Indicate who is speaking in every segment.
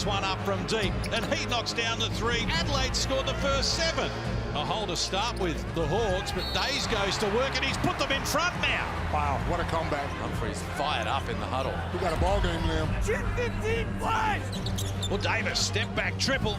Speaker 1: puts one up from deep, and he knocks down the three. Adelaide scored the first 7. A hole to start with the Hawks, but Days goes to work, and he's put them in front now.
Speaker 2: Wow, what a comeback.
Speaker 3: Humphries fired up in the huddle.
Speaker 2: We got a ball game, Liam.
Speaker 1: 15 plays. Well, Davis, step back triple.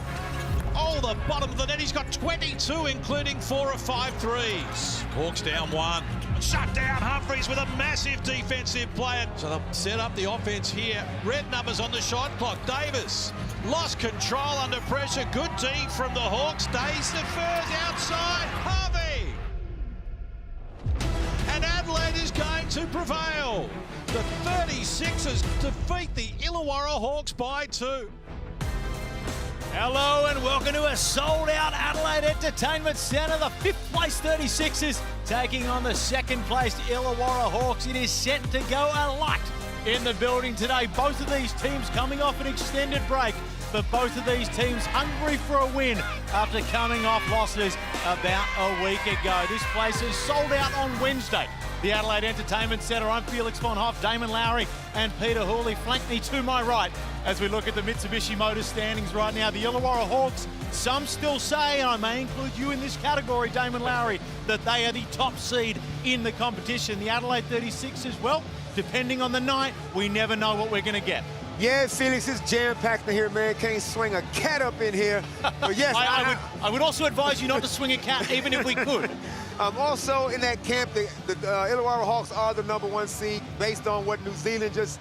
Speaker 1: Oh, the bottom of the net. He's got 22, including 4 of 5 threes. Hawks down 1. Shut down Humphries with a massive defensive play. So they'll set up the offense here. Red numbers on the shot clock. Davis lost control under pressure. Good D from the Hawks. Days defers outside. Harvey. And Adelaide is going to prevail. The 36ers defeat the Illawarra Hawks by 2.
Speaker 4: Hello and welcome to a sold-out Adelaide Entertainment Centre. The 5th place 36ers taking on the 2nd place Illawarra Hawks. It is set to go a lot in the building today. Both of these teams coming off an extended break, but both of these teams hungry for a win after coming off losses about a week ago. This place is sold out on Wednesday. The Adelaide Entertainment Centre. I'm Felix von Hoff, Damon Lowry and Peter Hooley flank me to my right as we look at the Mitsubishi Motors standings right now. The Illawarra Hawks, some still say, and I may include you in this category, Damon Lowry, that they are the top seed in the competition. The Adelaide 36ers, well, depending on the night, we never know what we're going to get.
Speaker 5: Yeah, Felix, it's jam-packed in here, man. Can't swing a cat up in here. But yes,
Speaker 4: I would also advise you not to swing a cat, even if we could.
Speaker 5: Also in that camp, the Illawarra Hawks are the #1 seed based on what New Zealand just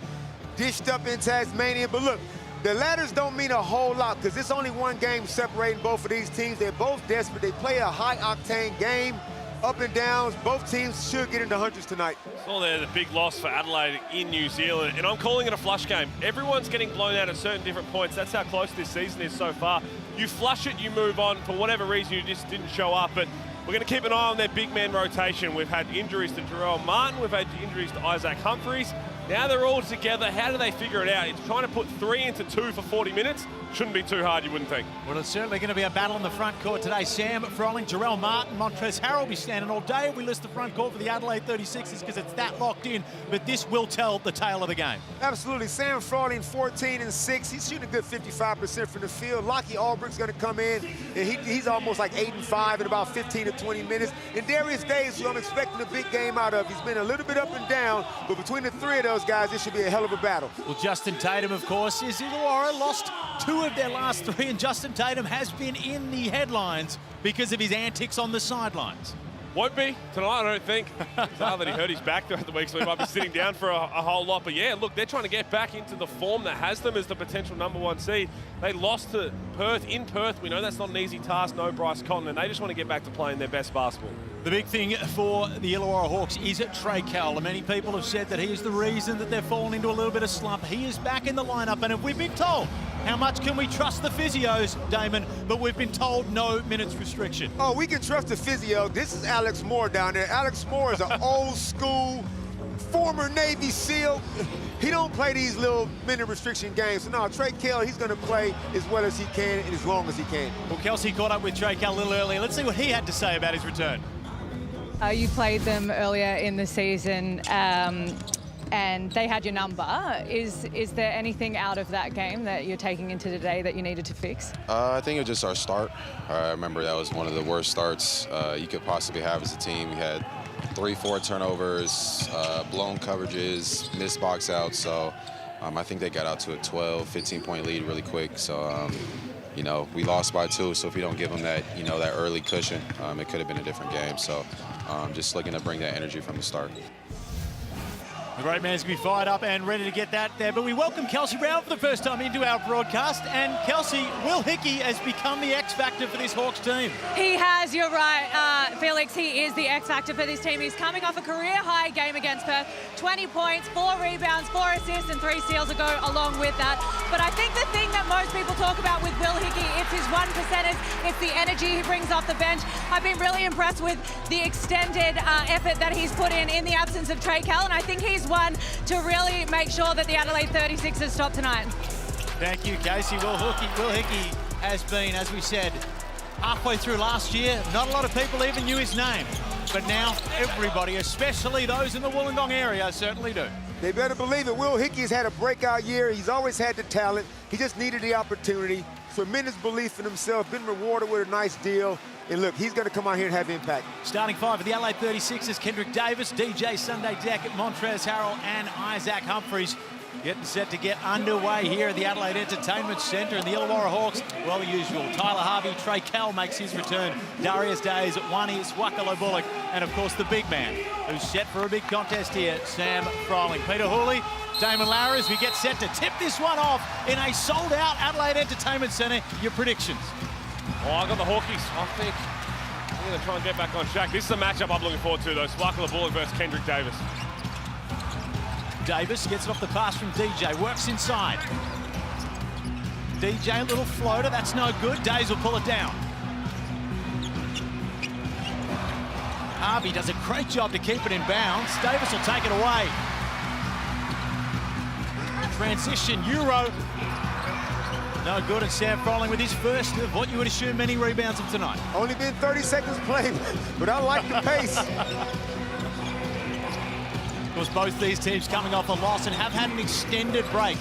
Speaker 5: dished up in Tasmania. But look, the ladders don't mean a whole lot because it's only one game separating both of these teams. They're both desperate. They play a high-octane game, up and downs. Both teams should get into hundreds tonight.
Speaker 6: Well, they're the big loss for Adelaide in New Zealand, and I'm calling it a flush game. Everyone's getting blown out at certain different points. That's how close this season is so far. You flush it, you move on. For whatever reason, you just didn't show up. But we're going to keep an eye on their big man rotation. We've had injuries to Jarrell Martin. We've had injuries to Isaac Humphries. Now they're all together. How do they figure it out? It's trying to put 3 into 2 for 40 minutes. Shouldn't be too hard, you wouldn't think.
Speaker 4: Well, it's certainly going to be a battle in the front court today. Sam Froling, Jarrell Martin, Montrezl Harrell will be standing all day. We list the front court for the Adelaide 36ers because it's that locked in, but this will tell the tale of the game.
Speaker 5: Absolutely. Sam Froling, 14 and 6. He's shooting a good 55% from the field. Lockie Albrecht's going to come in, and he's almost like 8 and 5 in about 15 to 20 minutes. And Darius Days, who I'm expecting a big game out of, he's been a little bit up and down, but between the 3 of those guys, this should be a hell of a battle.
Speaker 4: Well, Justin Tatum, of course, is Illawarra lost 2 of their last 3, and Justin Tatum has been in the headlines because of his antics on the sidelines.
Speaker 6: Won't be tonight, I don't think. Now that he hurt his back throughout the week, so he might be sitting down for a whole lot. But yeah, look, they're trying to get back into the form that has them as the potential #1 seed. They lost to Perth. In Perth, we know that's not an easy task, no Bryce Cotton, and they just want to get back to playing their best basketball.
Speaker 4: The big thing for the Illawarra Hawks is Trey Cowell. Many people have said that he is the reason that they've fallen into a little bit of slump. He is back in the lineup, and if we've been told, how much can we trust the physios, Damon? But we've been told no minutes restriction.
Speaker 5: Oh, we can trust the physio. This is Alex Moore down there. Alex Moore is an old school, former Navy SEAL. He don't play these little minute restriction games. So no, Trey Cowell, he's going to play as well as he can and as long as he can.
Speaker 4: Well, Kelsey caught up with Trey Cowell a little earlier. Let's see what he had to say about his return.
Speaker 7: You played them earlier in the season and they had your number. Is there anything out of that game that you're taking into today that you needed to fix?
Speaker 8: I think it was just our start. I remember that was one of the worst starts you could possibly have as a team. We had 3-4 turnovers, blown coverages, missed box outs. So I think they got out to a 12, 15-point lead really quick. So, you know, we lost by 2. So if we don't give them that, you know, that early cushion, it could have been a different game. So just looking to bring that energy from the start.
Speaker 4: The great man's going to be fired up and ready to get that there. But we welcome Kelsey Brown for the first time into our broadcast. And Kelsey, Will Hickey has become the X factor for this Hawks team.
Speaker 7: He has, you're right, Felix. He is the X factor for this team. He's coming off a career-high game against Perth. 20 points, 4 rebounds, 4 assists, and 3 steals to go along with that. But I think the thing that most people talk about with Will Hickey, it's his 1%ers, it's the energy he brings off the bench. I've been really impressed with the extended effort that he's put in the absence of Trey Cowell, and I think he's one to really make sure that the Adelaide 36ers stop tonight.
Speaker 4: Thank you, Casey. Will Hickey has been, as we said, halfway through last year, not a lot of people even knew his name. But now everybody, especially those in the Wollongong area, certainly do.
Speaker 5: They better believe it. Will Hickey's had a breakout year. He's always had the talent. He just needed the opportunity. Tremendous belief in himself, been rewarded with a nice deal. And look, he's going to come out here and have impact.
Speaker 4: Starting five for the Adelaide 36ers, Kendrick Davis, DJ Sunday Deckett, Montrezl Harrell, and Isaac Humphries. Getting set to get underway here at the Adelaide Entertainment Centre, and the Illawarra Hawks, well, the usual. Tyler Harvey, Trey Kell makes his return. Darius Days, Wani Swakalo Bullock, and of course the big man who's set for a big contest here, Sam Froling. Peter Hooley, Damon Lara, as we get set to tip this one off in a sold-out Adelaide Entertainment Centre. Your predictions?
Speaker 6: Oh, I got the Hawkies. I think I'm going to try and get back on track. This is a matchup I'm looking forward to, though. Swakalo Bullock versus Kendrick Davis.
Speaker 4: Davis gets it off the pass from DJ, works inside. DJ, a little floater, that's no good. Days will pull it down. Harvey does a great job to keep it in bounds. Davis will take it away. Transition, Euro. No good, and Sam Froling with his first of what you would assume many rebounds of tonight.
Speaker 5: Only been 30 seconds played, but I like the pace.
Speaker 4: Of course, both these teams coming off a loss and have had an extended break.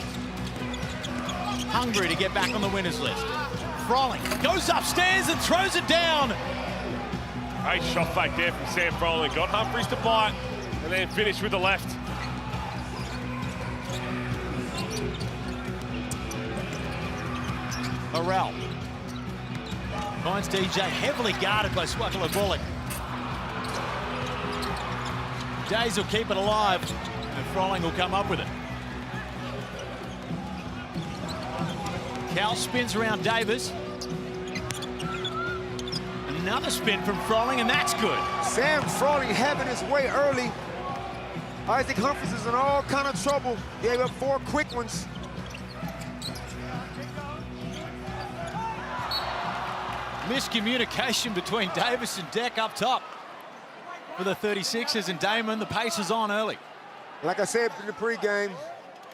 Speaker 4: Hungry to get back on the winners list. Froling goes upstairs and throws it down.
Speaker 6: Great shot fake there from Sam Froling. Got Humphries to bite and then finished with the left.
Speaker 4: Harrell finds DJ, heavily guarded by Swakalo Bullock. Days will keep it alive, and Froling will come up with it. Cal spins around Davis. Another spin from Froling, and that's good.
Speaker 5: Sam Froling having his way early. Isaac Humphries is in all kind of trouble. Gave up 4 quick ones.
Speaker 4: Miscommunication between Davis and Deck up top for the 36ers, and Damon, the pace is on early.
Speaker 5: Like I said in the pregame,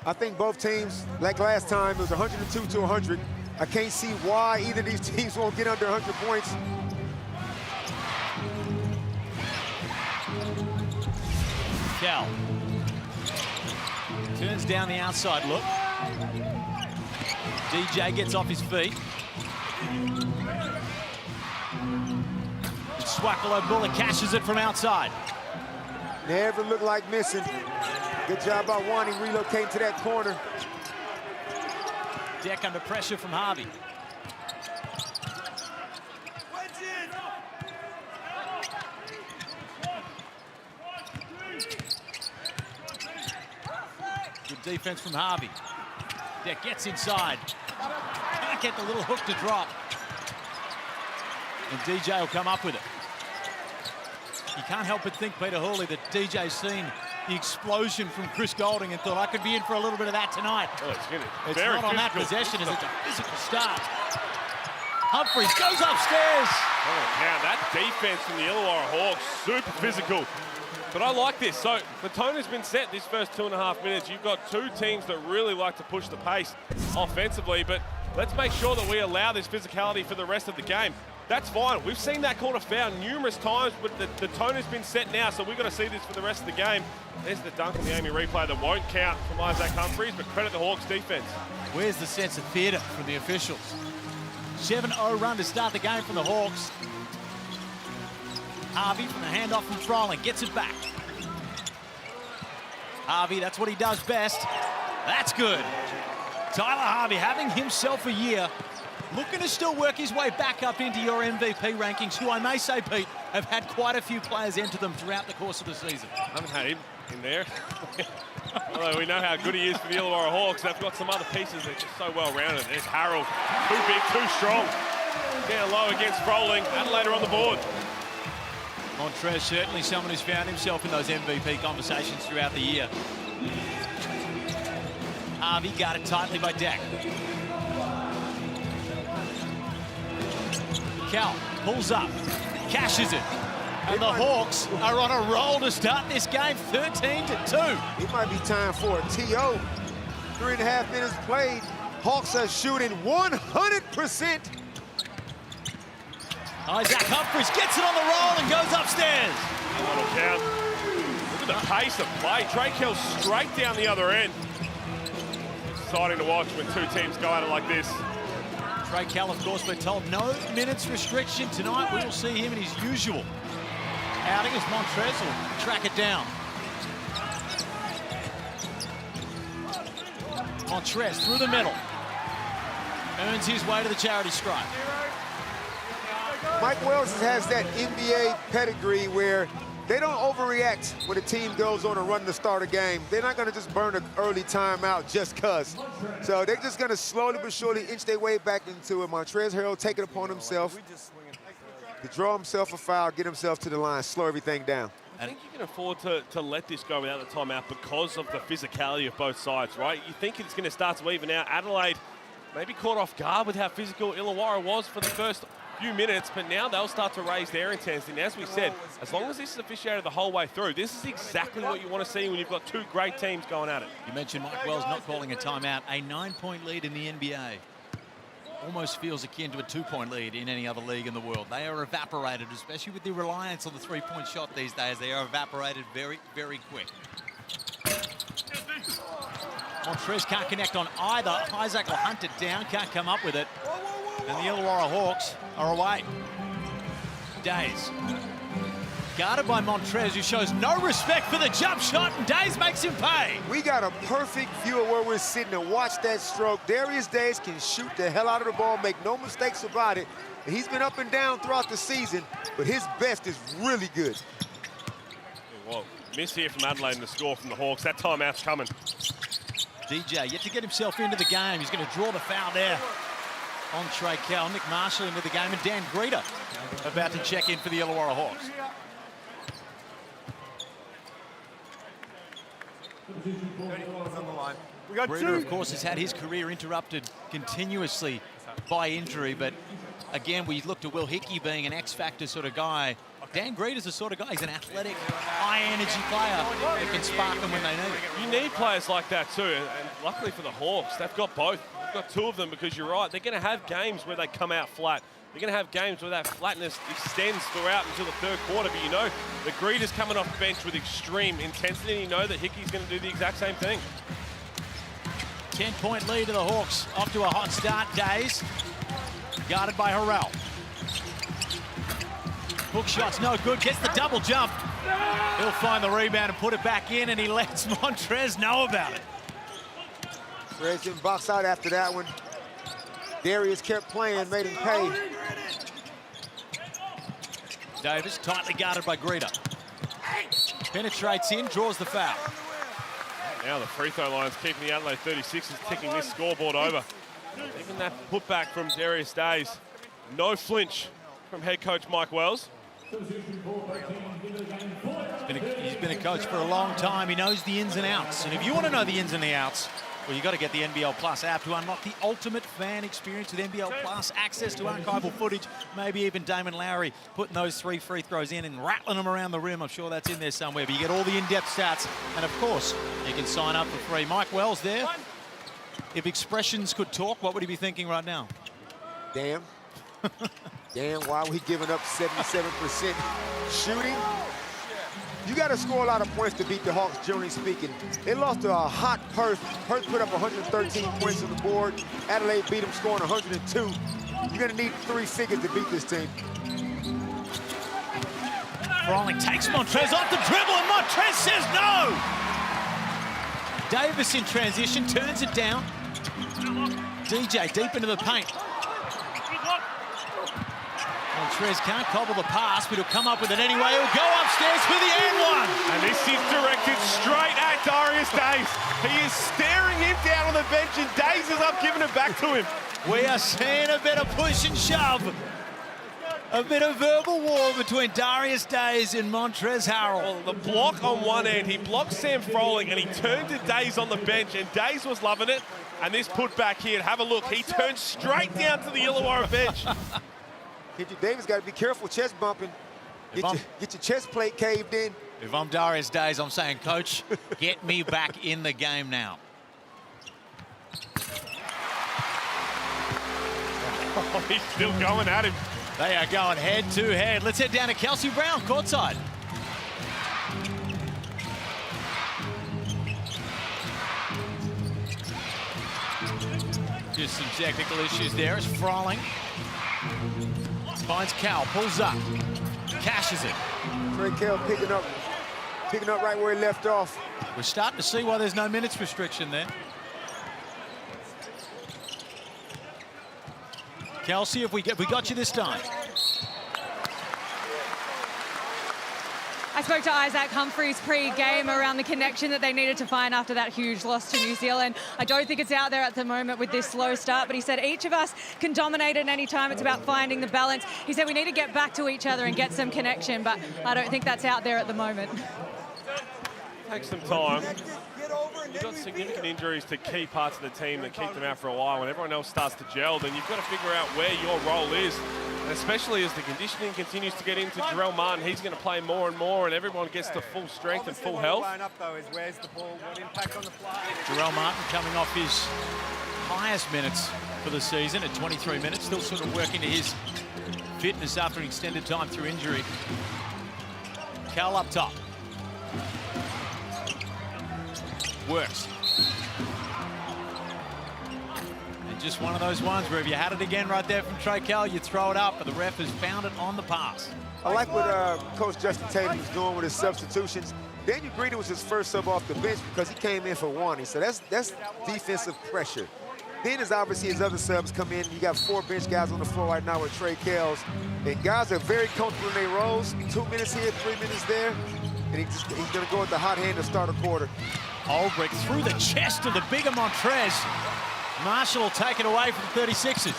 Speaker 5: I think both teams, like last time, it was 102 to 100. I can't see why either of these teams won't get under 100 points.
Speaker 4: Cal turns down the outside look. DJ gets off his feet. Swakalo Bullock cashes it from outside.
Speaker 5: Never looked like missing. Good job by Wani relocating to that corner.
Speaker 4: Deck under pressure from Harvey. Good defense from Harvey. Deck gets inside. Can't get the little hook to drop. And DJ will come up with it. You can't help but think, Peter Hooley, that DJ's seen the explosion from Chris Golding and thought, I could be in for a little bit of that tonight.
Speaker 6: Oh,
Speaker 4: it's not on that possession, as it's a physical start. Humphries goes upstairs.
Speaker 6: Oh, now that defense from the Illawarra Hawks, super physical. But I like this. So the tone has been set this first 2.5 minutes. You've got two teams that really like to push the pace offensively, but let's make sure that we allow this physicality for the rest of the game. That's fine. We've seen that corner foul numerous times, but the tone has been set now, so we've got to see this for the rest of the game. There's the dunk on the Amy replay that won't count from Isaac Humphries, but credit the Hawks defense.
Speaker 4: Where's the sense of theatre from the officials? 7-0 run to start the game from the Hawks. Harvey from the handoff from Froling gets it back. Harvey, that's what he does best. That's good. Tyler Harvey having himself a year, looking to still work his way back up into your MVP rankings, who I may say, Pete, have had quite a few players enter them throughout the course of the season.
Speaker 6: I haven't had him in there. Although we know how good he is for the Illawarra Hawks, they've got some other pieces that are just so well-rounded. There's Harrell, too big, too strong. Down low against Froling. Adelaide are on the board.
Speaker 4: Montrez certainly someone who's found himself in those MVP conversations throughout the year. Harvey guarded tightly by Deck. Cal pulls up, cashes it. And the Hawks are on a roll to start this game, 13-2.
Speaker 5: It might be time for a TO. 3.5 minutes played. Hawks are shooting 100%.
Speaker 4: Isaac Humphries gets it on the roll and goes upstairs.
Speaker 6: That'll count. Look at at the pace of play. Trey Kell straight down the other end. Exciting to watch when two teams go at it like this.
Speaker 4: Trey Kell, of course, we're told no minutes restriction tonight. We will see him in his usual outing as Montrez will track it down. Montrez through the middle. Earns his way to the charity stripe.
Speaker 5: Mike Wells has that NBA pedigree where they don't overreact when a team goes on a run to start a game. They're not going to just burn an early timeout just because. So they're just going to slowly but surely inch their way back into it. Montrezl Harrell taking it upon himself to draw himself a foul, get himself to the line, slow everything down.
Speaker 6: I think you can afford to let this go without the timeout because of the physicality of both sides, right? You think it's going to start to even out. Adelaide maybe caught off guard with how physical Illawarra was for the first few minutes, but now they'll start to raise their intensity. And as we said, as long as this is officiated the whole way through, this is exactly what you want to see when you've got two great teams going at it.
Speaker 4: You mentioned Mike Wells not calling a timeout. A 9-point lead in the NBA almost feels akin to a 2-point lead in any other league in the world. They are evaporated, especially with the reliance on the 3-point shot these days. They are evaporated very, very quick. Montrez can't connect on either. Isaac will hunt it down, can't come up with it. And the Illawarra Hawks are away. Days. Guarded by Montrez, who shows no respect for the jump shot, and Days makes him pay.
Speaker 5: We got a perfect view of where we're sitting and watch that stroke. Darius Days can shoot the hell out of the ball, make no mistakes about it. And he's been up and down throughout the season, but his best is really good.
Speaker 6: Well, miss here from Adelaide and the score from the Hawks. That timeout's coming.
Speaker 4: DJ yet to get himself into the game. He's going to draw the foul there on Trey Kell. Nick Marshall into the game, and Dan Greeter about to check in for the Illawarra Hawks. Greeter, of course, has had his career interrupted continuously by injury, but again, we look to Will Hickey being an X-factor sort of guy. Dan Greeter's the sort of guy, he's an athletic, high-energy player that can spark them when they need it.
Speaker 6: You need players like that too, and luckily for the Hawks, they've got both. They've got two of them because you're right, they're going to have games where they come out flat. They're going to have games where that flatness extends throughout until the third quarter, but you know the Greeter's coming off the bench with extreme intensity, and you know that Hickey's going to do the exact same thing.
Speaker 4: 10-point lead to the Hawks, off to a hot start. Days, guarded by Harrell. Hook shot's no good, gets the double jump. He'll find the rebound and put it back in, and he lets Montrez know about it.
Speaker 5: Montrez didn't box out after that one. Darius kept playing, made him pay.
Speaker 4: Davis tightly guarded by Greeter. Penetrates in, draws the foul.
Speaker 6: Now the free throw line's keeping the Adelaide 36ers ticking this scoreboard over. Even that putback from Darius Days. No flinch from head coach Mike Wells.
Speaker 4: He's been a coach for a long time. He knows the ins and outs. And if you want to know the ins and the outs, well, you've got to get the NBL Plus app to unlock the ultimate fan experience with NBL Plus, access to archival footage, maybe even Damon Lowry putting those 3 free throws in and rattling them around the rim. I'm sure that's in there somewhere, but you get all the in-depth stats. And of course, you can sign up for free. Mike Wells there. If expressions could talk, what would he be thinking right now?
Speaker 5: Damn. Damn, why are we giving up 77% shooting? You got to score a lot of points to beat the Hawks, generally speaking. They lost to a hot Perth. Perth put up 113 points on the board. Adelaide beat them, scoring 102. You're going to need 3 figures to beat this team.
Speaker 4: Froling takes Montrez off the dribble, and Montrez says no! Davis in transition, turns it down. DJ deep into the paint. Montrez can't cobble the pass, but he'll come up with it anyway. He'll go upstairs for the and one.
Speaker 6: And this is directed straight at Darius Days. He is staring him down on the bench, and Days is up giving it back to him.
Speaker 4: We are seeing a bit of push and shove. A bit of verbal war between Darius Days and Montrezl Harrell.
Speaker 6: Well, the block on one end, he blocked Sam Froling, and he turned to Days on the bench, and Days was loving it. And this putback here, have a look, he turned straight down to the Illawarra bench.
Speaker 5: KJ Davis got to be careful chest bumping. Get your chest plate caved in.
Speaker 4: If I'm Darius Days, I'm saying, Coach, get me back in the game now.
Speaker 6: Oh, he's still going at him.
Speaker 4: They are going head to head. Let's head down to Kelsey Brown, courtside. Just some technical issues there as Froling finds Cal, pulls up, cashes it.
Speaker 5: Trey Kell picking up right where he left off.
Speaker 4: We're starting to see why there's no minutes restriction there. Kelsey, we got you this time.
Speaker 7: I spoke to Isaac Humphries pre-game around the connection that they needed to find after that huge loss to New Zealand. I don't think it's out there at the moment with this slow start, but he said each of us can dominate at any time. It's about finding the balance. He said we need to get back to each other and get some connection, but I don't think that's out there at the moment.
Speaker 6: Takes some time. You've got significant injuries to key parts of the team that keep them out for a while. When everyone else starts to gel, then you've got to figure out where your role is. And especially as the conditioning continues to get into Jarrell Martin, he's going to play more and more, and everyone gets to full strength and full health.
Speaker 4: Jarrell Martin coming off his highest minutes for the season at 23 minutes, still sort of working to his fitness after an extended time through injury. Cal up top. Works. And just one of those ones where if you had it again right there from Trey Cal, you throw it up, but the ref has found it on the pass.
Speaker 5: I like what Coach Justin Tatum was doing with his substitutions. Daniel Greedy was his first sub off the bench because he came in for one. So that's defensive pressure. Then as obviously his other subs come in, you got 4 bench guys on the floor right now with Trey Kells. And guys are very comfortable in their roles. 2 minutes here, 3 minutes there. And he's going to go with the hot hand to start a quarter.
Speaker 4: Ulbrich through the chest of the bigger Montrez. Marshall will take it away from the 36ers.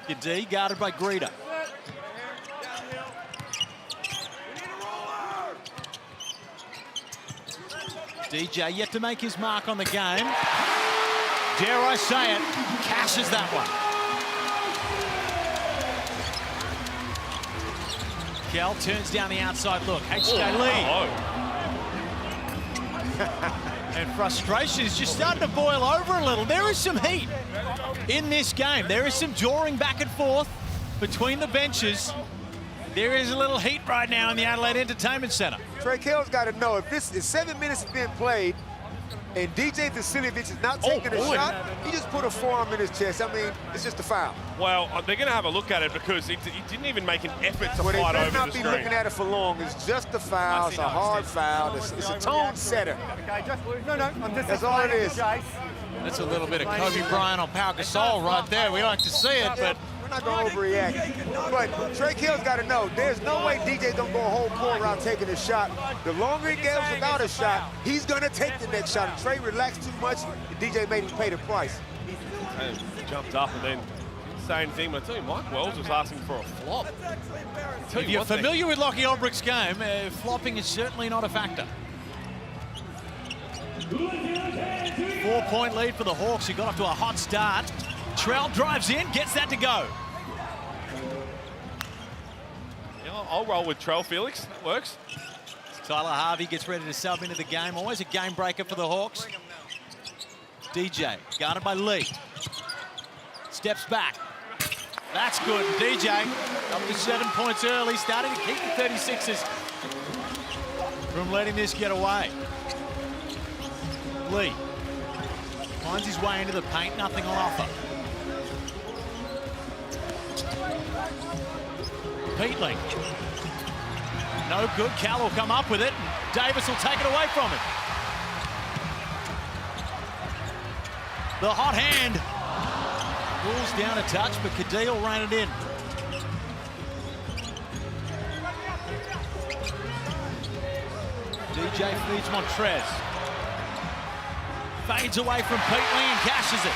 Speaker 4: Gadi guarded by Greeder. DJ yet to make his mark on the game. Dare I say it, cashes that one. Kel turns down the outside look. H.J. Lee. And frustration is just starting to boil over a little. There is some heat in this game. There is some drawing back and forth between the benches. There is a little heat right now in the Adelaide Entertainment Centre.
Speaker 5: Trey Kell's got to know if this is 7 minutes being played and DJ Vasiljevic is not taking a shot, he just put a forearm in his chest. I mean, it's just a foul.
Speaker 6: Well, they're going to have a look at it because he didn't even make an effort to
Speaker 5: Well,
Speaker 6: fight over the screen.
Speaker 5: they better not be looking at it for long. It's just a foul. It's a hard foul. It's a tone setter. That's all it is.
Speaker 4: That's a little bit of Kobe Bryant on Pau Gasol right there. We like to see it, but
Speaker 5: we're not going to overreact. But Trey Kell's got to know, there's no way DJ's going to go a whole quarter without taking a shot. The longer he goes without a shot, he's going to take the next shot. And Trey relaxed too much, and DJ made him pay the price.
Speaker 6: And jumped up and then didn't say anything. But I tell you, Mike Wells was asking for a flop.
Speaker 4: If you're familiar with Lockie Ulbrich's game, flopping is certainly not a factor. 4-point lead for the Hawks, who got off to a hot start. Trell drives in, gets that to go.
Speaker 6: Yeah, I'll roll with Trell, Felix. That works.
Speaker 4: Tyler Harvey gets ready to sub into the game. Always a game breaker for the Hawks. DJ, guarded by Lee. Steps back. That's good. DJ up to 7 points early, starting to keep the 36ers from letting this get away. Lee finds his way into the paint, nothing on offer. Peatling. No good. Cal will come up with it. Davis will take it away from him. The hot hand pulls down a touch, but Kadee will rein it in. DJ feeds Montrez. Fades away from Peatling and cashes it.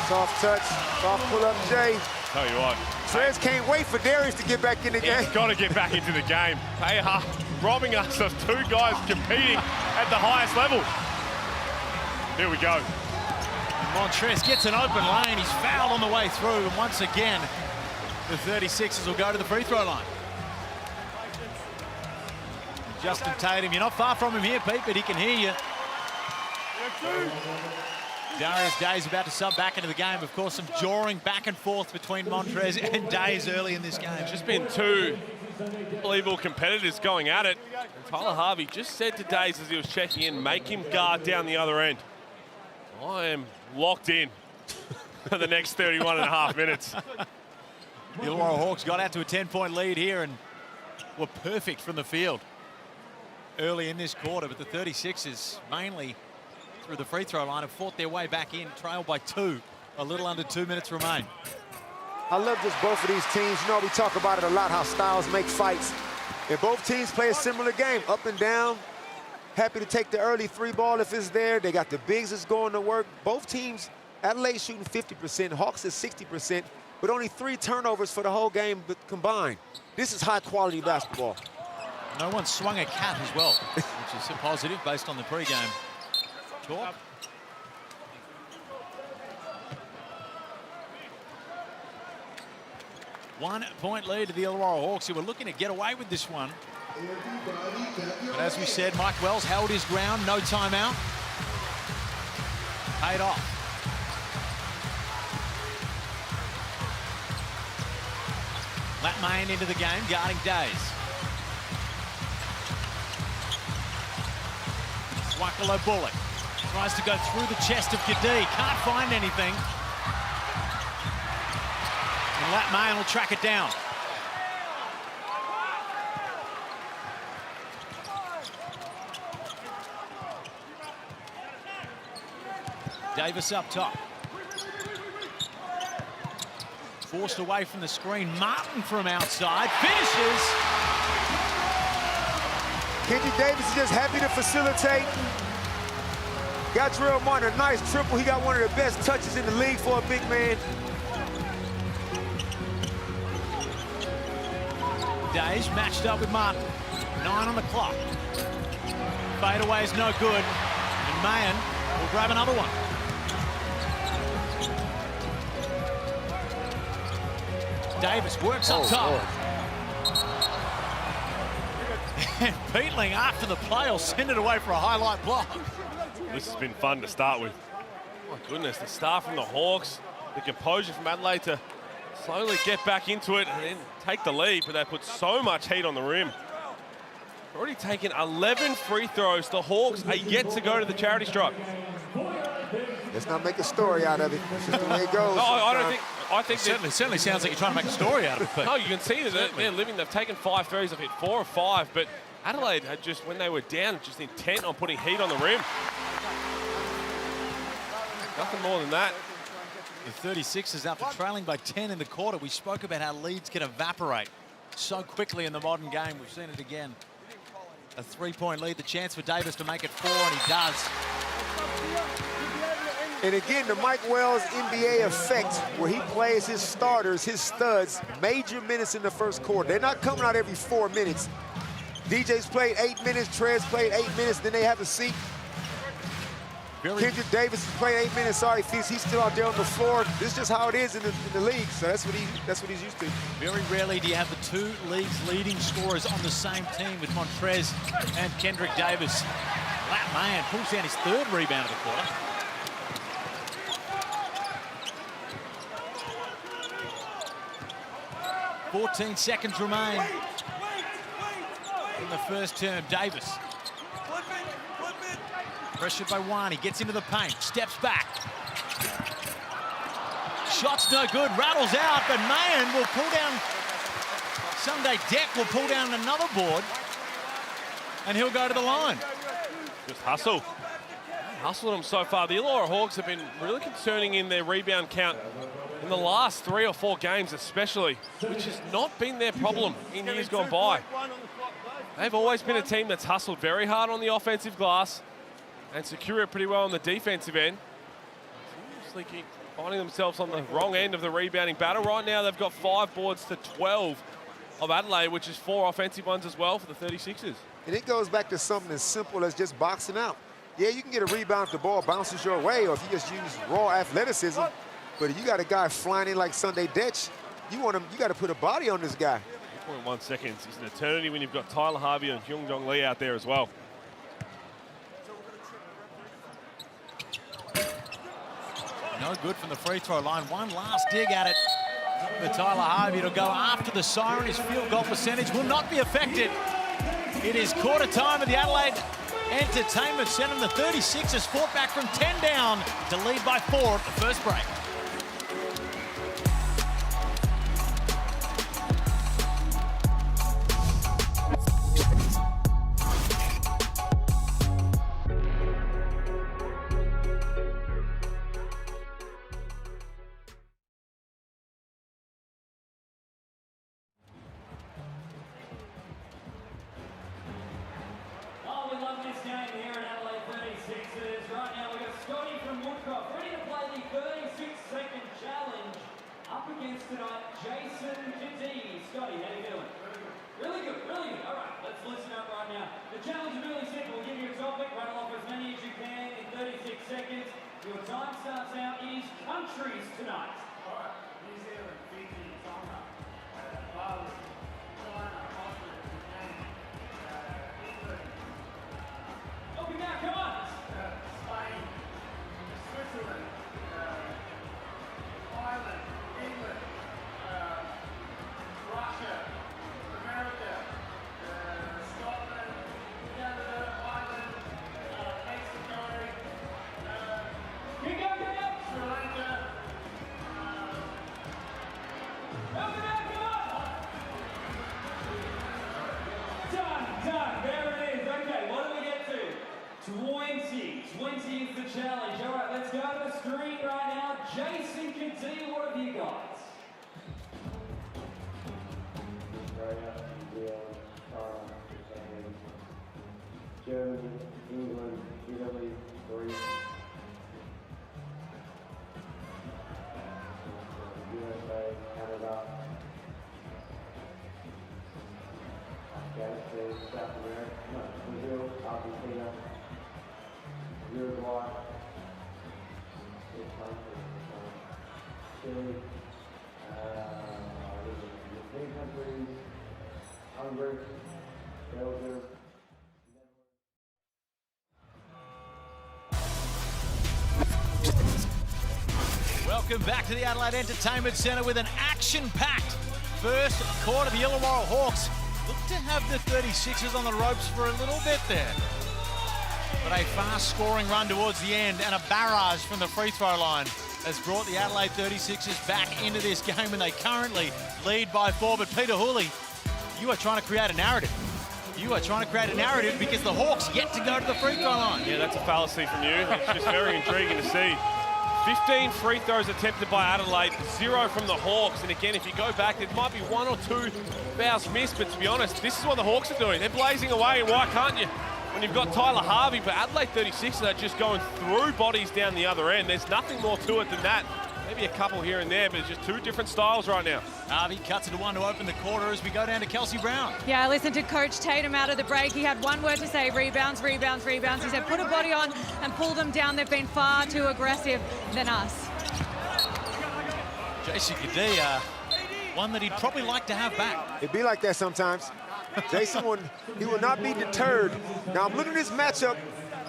Speaker 5: Soft touch, soft pull-up Jay.
Speaker 6: Tell you what.
Speaker 5: Trez can't wait for Darius to get back in the game.
Speaker 6: He's got to get back into the game. They are robbing us of 2 guys competing at the highest level. Here we go.
Speaker 4: Montrez gets an open lane. He's fouled on the way through. And once again, the 36ers will go to the free throw line. Justin Tatum, you're not far from him here, Pete, but he can hear you. Darius Day's about to sub back into the game. Of course, some jawing back and forth between Montrez and Days early in this game.
Speaker 6: Just been 2 unbelievable competitors going at it. And Tyler Harvey just said to Days as he was checking in, make him guard down the other end. I am locked in for the next 31 and a half minutes.
Speaker 4: The Illawarra Hawks got out to a 10-point lead here and were perfect from the field early in this quarter, but the 36ers, mainly through the free throw line, have fought their way back in, trailed by 2. A little under 2 minutes remain.
Speaker 5: I love just both of these teams. You know, we talk about it a lot, how styles make fights. And both teams play a similar game, up and down. Happy to take the early 3 ball if it's there. They got the bigs that's going to work. Both teams, Adelaide shooting 50%, Hawks is 60%, but only 3 turnovers for the whole game combined. This is high-quality basketball.
Speaker 4: No one swung a cat as well, which is a positive based on the pregame talk. One-point lead to the Illawarra Hawks, who were looking to get away with this one. But as we said, Mike Wells held his ground, no timeout. Paid off. Matt Mayen into the game, guarding Days. Swakalo Bullock tries to go through the chest of Kadee, can't find anything. And Lat Mayen will track it down. Davis up top. Forced away from the screen. Martin from outside. Finishes.
Speaker 5: Kendrick Davis is just happy to facilitate. Got Jarrell Martin a nice triple. He got one of the best touches in the league for a big man.
Speaker 4: Days matched up with Martin. 9 on the clock. Fadeaway is no good. And Mayen will grab another one. Davis works up top. And Peatling, after the play, will send it away for a highlight block.
Speaker 6: This has been fun to start with. My goodness, the start from the Hawks, the composure from Adelaide to slowly get back into it and then take the lead, but they put so much heat on the rim. Already taken 11 free throws. The Hawks are yet to go to the charity stripe.
Speaker 5: Let's not make a story out of it. That's just the way it goes.
Speaker 6: No, I don't think. I think
Speaker 4: It certainly sounds like you're trying to make a story out of it.
Speaker 6: no, you can see that they're living. They've taken 5 threes. They've hit 4 or 5, but Adelaide had just, when they were down, just intent on putting heat on the rim. Nothing more than that.
Speaker 4: The 36ers, after trailing by 10 in the quarter, we spoke about how leads can evaporate so quickly in the modern game. We've seen it again. A 3-point lead, the chance for Davis to make it 4, and he does.
Speaker 5: And again, the Mike Wells NBA effect, where he plays his starters, his studs, major minutes in the first quarter. They're not coming out every 4 minutes. DJ's played 8 minutes, Trez played 8 minutes, then they have a seat. Kendrick Davis has played 8 minutes. Sorry, Fizz, he's still out there on the floor. This is just how it is in the league, so that's what he's used to.
Speaker 4: Very rarely do you have the 2 league's leading scorers on the same team with Montrez and Kendrick Davis. Lat Mayen pulls down his 3rd rebound of the quarter. .14 seconds remain in the first term. Davis. Pressured by one, he gets into the paint, steps back. Shot's no good, rattles out, but Mayen will pull down, Sunday Deck will pull down another board, and he'll go to the line.
Speaker 6: Just hustle. Hustled them so far. The Illawarra Hawks have been really concerning in their rebound count in the last 3 or 4 games especially, which has not been their problem in years gone by. They've always been a team that's hustled very hard on the offensive glass and secure it pretty well on the defensive end. Seriously keep finding themselves on the wrong end of the rebounding battle. Right now they've got 5 boards to 12 of Adelaide, which is 4 offensive ones as well for the 36ers.
Speaker 5: And it goes back to something as simple as just boxing out. Yeah, you can get a rebound if the ball bounces your way or if you just use raw athleticism. But if you got a guy flying in like Sunday Detch, you got to put a body on this guy.
Speaker 6: 2.1 seconds is an eternity when you've got Tyler Harvey and Hyung Jong Lee out there as well.
Speaker 4: No good from the free throw line. One last dig at it for Tyler Harvey. It'll go after the siren. His field goal percentage will not be affected. It is quarter time of the Adelaide Entertainment Centre. The 36ers fought back from 10 down to lead by 4 at the first break.
Speaker 9: Oh, we love this game here at Adelaide 36ers. Right now we've got Scotty from Woodcroft ready to play the 36-second challenge up against tonight Jason Kadee. Scotty, how you doing? Really good, really good. All right, let's listen up right now. The challenge is really simple. We'll give you a topic, rattle off as many as you can in 36 seconds. Your time starts out. It is countries tonight.
Speaker 10: All right, New Zealand, Fiji, Tonga, Bali, China, Austria, Japan, England,
Speaker 9: Okay, now, come on.
Speaker 10: Spain, Switzerland, Ireland, England, Russia, America, Scotland, Canada, Ireland, Mexico,
Speaker 9: Keep going, keep going.
Speaker 10: Sri Lanka,
Speaker 9: Open up, come on. Done. There it is. Okay, what do we get to? 20 is the challenge. All right, let's go to the screen right now. Jason Kadee, what have you got?
Speaker 11: Australia, New Zealand, China, Japan, Germany, England, Italy, Greece, USA, Canada, Afghanistan, South America, Brazil, Argentina, Uruguay, Chile, European countries, Hungary, Belgium.
Speaker 4: Welcome back to the Adelaide Entertainment Centre with an action-packed first quarter. The Illawarra Hawks look to have the 36ers on the ropes for a little bit there. But a fast-scoring run towards the end and a barrage from the free throw line has brought the Adelaide 36ers back into this game, and they currently lead by 4. But Peter Hooley, you are trying to create a narrative. You are trying to create a narrative because the Hawks yet to go to the free throw line.
Speaker 6: Yeah, that's a fallacy from you. It's just very intriguing to see. 15 free throws attempted by Adelaide, 0 from the Hawks. And again, if you go back, there might be 1 or 2 fouls missed, but to be honest, this is what the Hawks are doing. They're blazing away, and why can't you? When you've got Tyler Harvey, but Adelaide 36 are just going through bodies down the other end. There's nothing more to it than that. Maybe a couple here and there, but it's just 2 different styles right now.
Speaker 4: Harvey cuts it to 1 to open the quarter as we go down to Kelsey Brown.
Speaker 7: Yeah, I listened to Coach Tatum out of the break. He had one word to say: rebounds, rebounds, rebounds. He said, put a body on and pull them down. They've been far too aggressive than us.
Speaker 4: Jason Kadee, one that he'd probably like to have back.
Speaker 5: It'd be like that sometimes. Jason he will not be deterred. Now I'm looking at this matchup.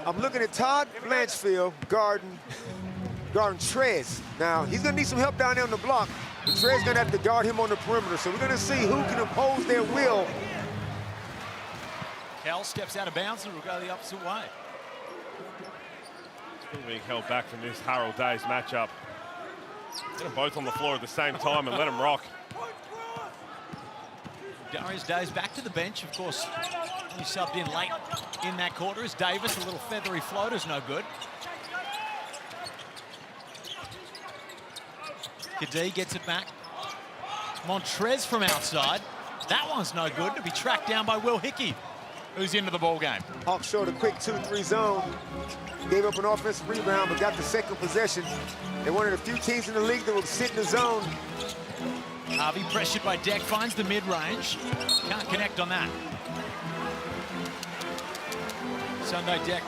Speaker 5: I'm looking at Todd Blanchfield guarding Trez. Now he's gonna need some help down there on the block. And Trez gonna have to guard him on the perimeter. So we're gonna see who can impose their will.
Speaker 4: Kel steps out of bounds and will go the opposite way.
Speaker 6: Still being held back from this Harold Days matchup. Get them both on the floor at the same time and let them rock.
Speaker 4: Darius Days back to the bench, of course. He subbed in late in that quarter as Davis, a little feathery floater's no good. Kadee gets it back. Montrez from outside. That one's no good, to be tracked down by Will Hickey, who's into the ball game.
Speaker 5: Hawks showed a quick 2-3 zone. Gave up an offensive rebound, but got the second possession. They're one of the few teams in the league that will sit in the zone.
Speaker 4: Harvey pressured by Deck, finds the mid-range. Can't connect on that. Sunday Deck,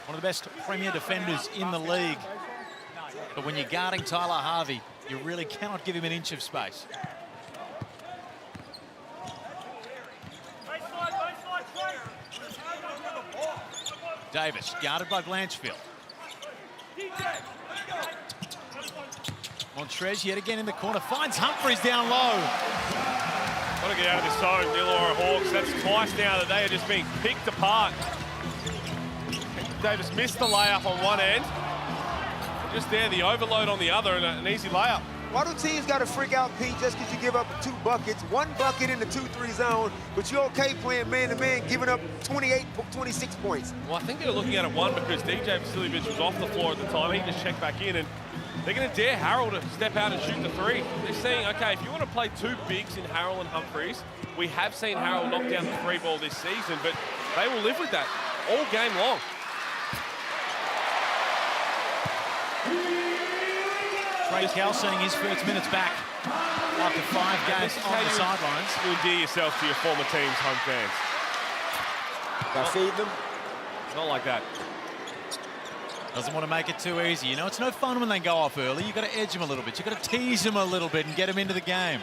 Speaker 4: one of the best premier defenders in the league. But when you're guarding Tyler Harvey, you really cannot give him an inch of space. Davis, guarded by Blanchfield. Montrez yet again in the corner, finds Humphries down low.
Speaker 6: Got to get out of this zone, Illawarra Hawks. That's twice now that they are just being picked apart Davis missed the layup on one end. Just there, the overload on the other, and an easy layup.
Speaker 5: Why do teams got to freak out, Pete, just because you give up 2 buckets, 1 bucket in the 2-3 zone, but you're okay playing man-to-man, giving up 26 points?
Speaker 6: Well, I think they were looking at it, one, because DJ Vasiljevic was off the floor at the time. He just checked back in, and they're going to dare Harrell to step out and shoot the 3. They're saying, okay, if you want to play 2 bigs in Harrell and Humphries, we have seen Harrell knock down the 3 ball this season, but they will live with that all game long.
Speaker 4: Trey Kell seeing his first minutes back after 5 games on the sidelines.
Speaker 6: You endear yourself to your former team's home fans.
Speaker 5: Got to feed them?
Speaker 6: Not like that.
Speaker 4: Doesn't want to make it too easy. You know, it's no fun when they go off early. You've got to edge them a little bit. You've got to tease them a little bit and get them into the game.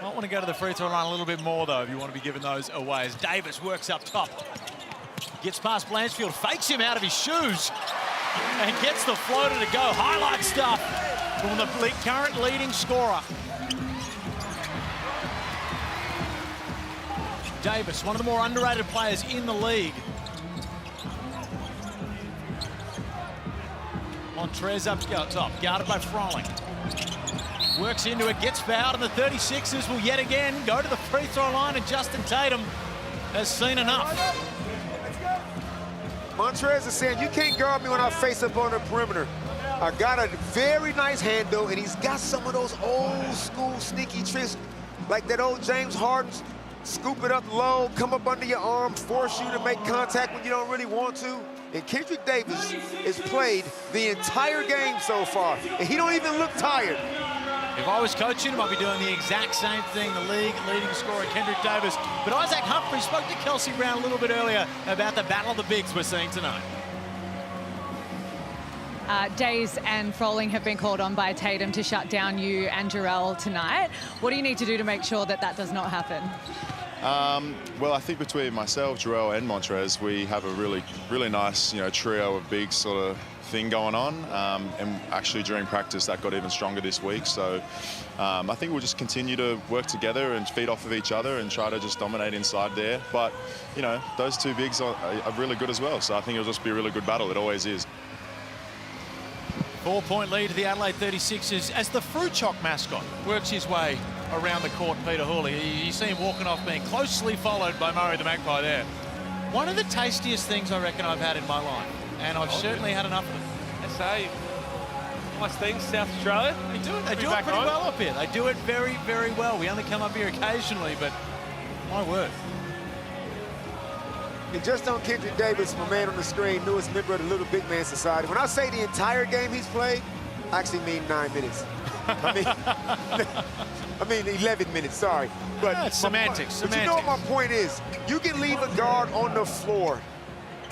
Speaker 4: Might want to go to the free throw line a little bit more, though, if you want to be giving those away. As Davis works up top. Gets past Blanchfield, fakes him out of his shoes, and gets the floater to go. Highlight stuff from the current leading scorer. Davis, one of the more underrated players in the league. Montrez up top, guarded by Froling. Works into it, gets fouled, and the 36ers will yet again go to the free throw line, and Justin Tatum has seen enough.
Speaker 5: Montrez is saying, you can't guard me when I face up on the perimeter. I got a very nice handle, and he's got some of those old school sneaky tricks, like that old James Harden, scoop it up low, come up under your arm, force you to make contact when you don't really want to. And Kendrick Davis has played the entire game so far, and he don't even look tired.
Speaker 4: If I was coaching him, I'd be doing the exact same thing. The league leading scorer, Kendrick Davis. But Isaac Humphrey spoke to Kelsey Brown a little bit earlier about the battle of the bigs we're seeing tonight.
Speaker 7: Days and Froling have been called on by Tatum to shut down you and Jarrell tonight. What do you need to do to make sure that that does not happen?
Speaker 12: Well, I think between myself, Jarrell, and Montrez, we have a really nice, trio of big sort of thing going on. And actually during practice, that got even stronger this week. So I think we'll just continue to work together and feed off of each other and try to just dominate inside there. But, those 2 bigs are really good as well. So I think it'll just be a really good battle. It always is.
Speaker 4: 4-point lead to the Adelaide 36ers as the Fruit Choc mascot works his way around the court, Peter Hawley. You see him walking off, being closely followed by Murray the Magpie there. One of the tastiest things I reckon I've had in my life, and I've certainly had enough of it.
Speaker 6: SA, nice things, South Australia.
Speaker 4: They do it pretty well up here. They do it very, very well. We only come up here occasionally, but my word.
Speaker 5: And just on Kendrick Davis, my man on the screen, newest member of the Little Big Man Society. When I say the entire game he's played, I actually mean 9 minutes. I mean 11 minutes, sorry. But
Speaker 4: semantics.
Speaker 5: But you know what my point is? You can leave a guard on the floor.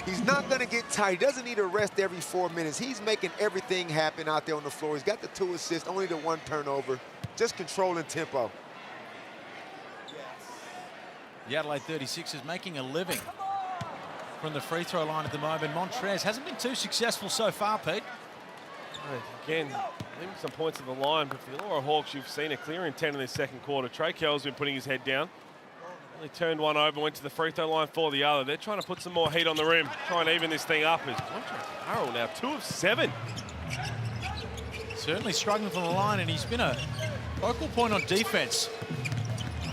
Speaker 5: He's not going to get tired. He doesn't need a rest every 4 minutes. He's making everything happen out there on the floor. He's got the 2 assists, only the 1 turnover, just controlling tempo.
Speaker 4: The Adelaide 36ers making a living from the free throw line at the moment. Montrez hasn't been too successful so far, Pete.
Speaker 6: Again, leaving some points on the line, but for the Illawarra Hawks, you've seen a clear intent in this second quarter. Trey Kell's been putting his head down. Only turned one over, went to the free throw line for the other. They're trying to put some more heat on the rim, try and even this thing up. As Harrell now 2 of 7.
Speaker 4: Certainly struggling from the line, and he's been a focal point on defense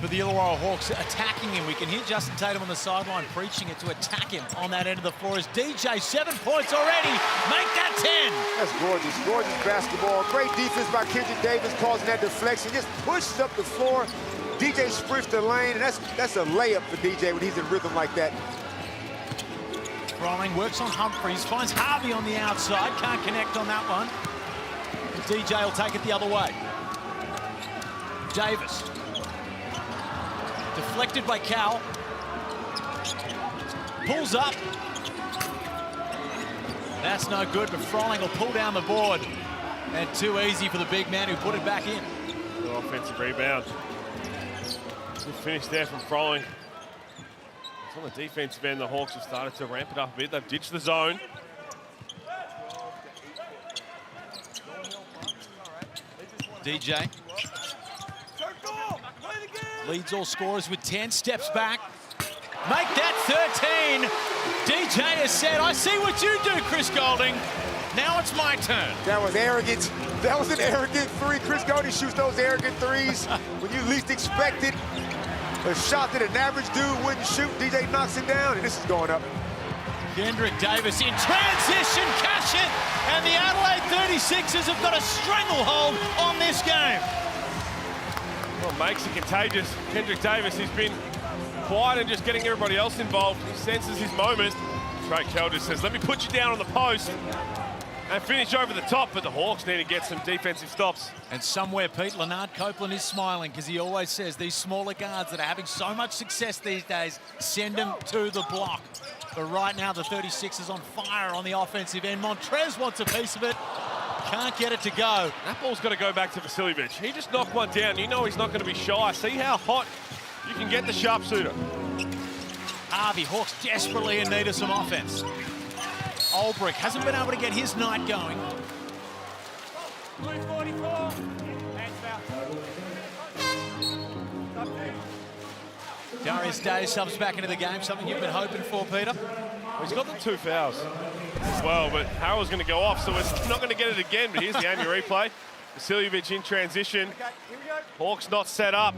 Speaker 4: for the Illawarra Hawks, attacking him. We can hear Justin Tatum on the sideline preaching it to attack him on that end of the floor. As DJ, 7 points already, make that 10.
Speaker 5: That's gorgeous, gorgeous basketball. Great defense by Kendrick Davis, causing that deflection. Just pushes up the floor. DJ sprints the lane, and that's a layup for DJ when he's in rhythm like that.
Speaker 4: Froling works on Humphries, finds Harvey on the outside, can't connect on that one. And DJ will take it the other way. Davis. Deflected by Cal. Pulls up. That's no good, but Froling will pull down the board. And too easy for the big man who put it back in.
Speaker 6: Good offensive rebound. Good finish there from Froling. It's on the defensive end. The Hawks have started to ramp it up a bit. They've ditched the zone.
Speaker 4: DJ leads all scorers with 10, steps back, make that 13. DJ has said, I see what you do, Chris Golding. Now it's my turn.
Speaker 5: That was arrogant. That was an arrogant three. Chris Golding shoots those arrogant threes when you least expect it. A shot that an average dude wouldn't shoot. DJ knocks it down, and this is going up.
Speaker 4: Kendrick Davis in transition, cash it, and the Adelaide 36ers have got a stranglehold on this game.
Speaker 6: Well, makes it contagious. Kendrick Davis, he's been quiet and just getting everybody else involved. He senses his moment. Trey Kell just says, let me put you down on the post and finish over the top, but the Hawks need to get some defensive stops.
Speaker 4: And somewhere, Pete, Leonard Copeland is smiling because he always says these smaller guards that are having so much success these days, send them to the block. But right now, the 36ers on fire on the offensive end. Montrez wants a piece of it. Can't get it to go.
Speaker 6: That ball's got to go back to Vasiljevic. He just knocked one down. You know he's not going to be shy. See how hot you can get the sharpshooter.
Speaker 4: Harvey, Hawks desperately in need of some offense. Olbrich hasn't been able to get his night going.
Speaker 10: 344.
Speaker 4: Darius Day subs back into the game, something you've been hoping for, Peter.
Speaker 6: Well, he's got the 2 fouls as well, but Harrell's going to go off, so we're not going to get it again. But here's the Amy replay. Vasiljevic in transition. Hawks not set up.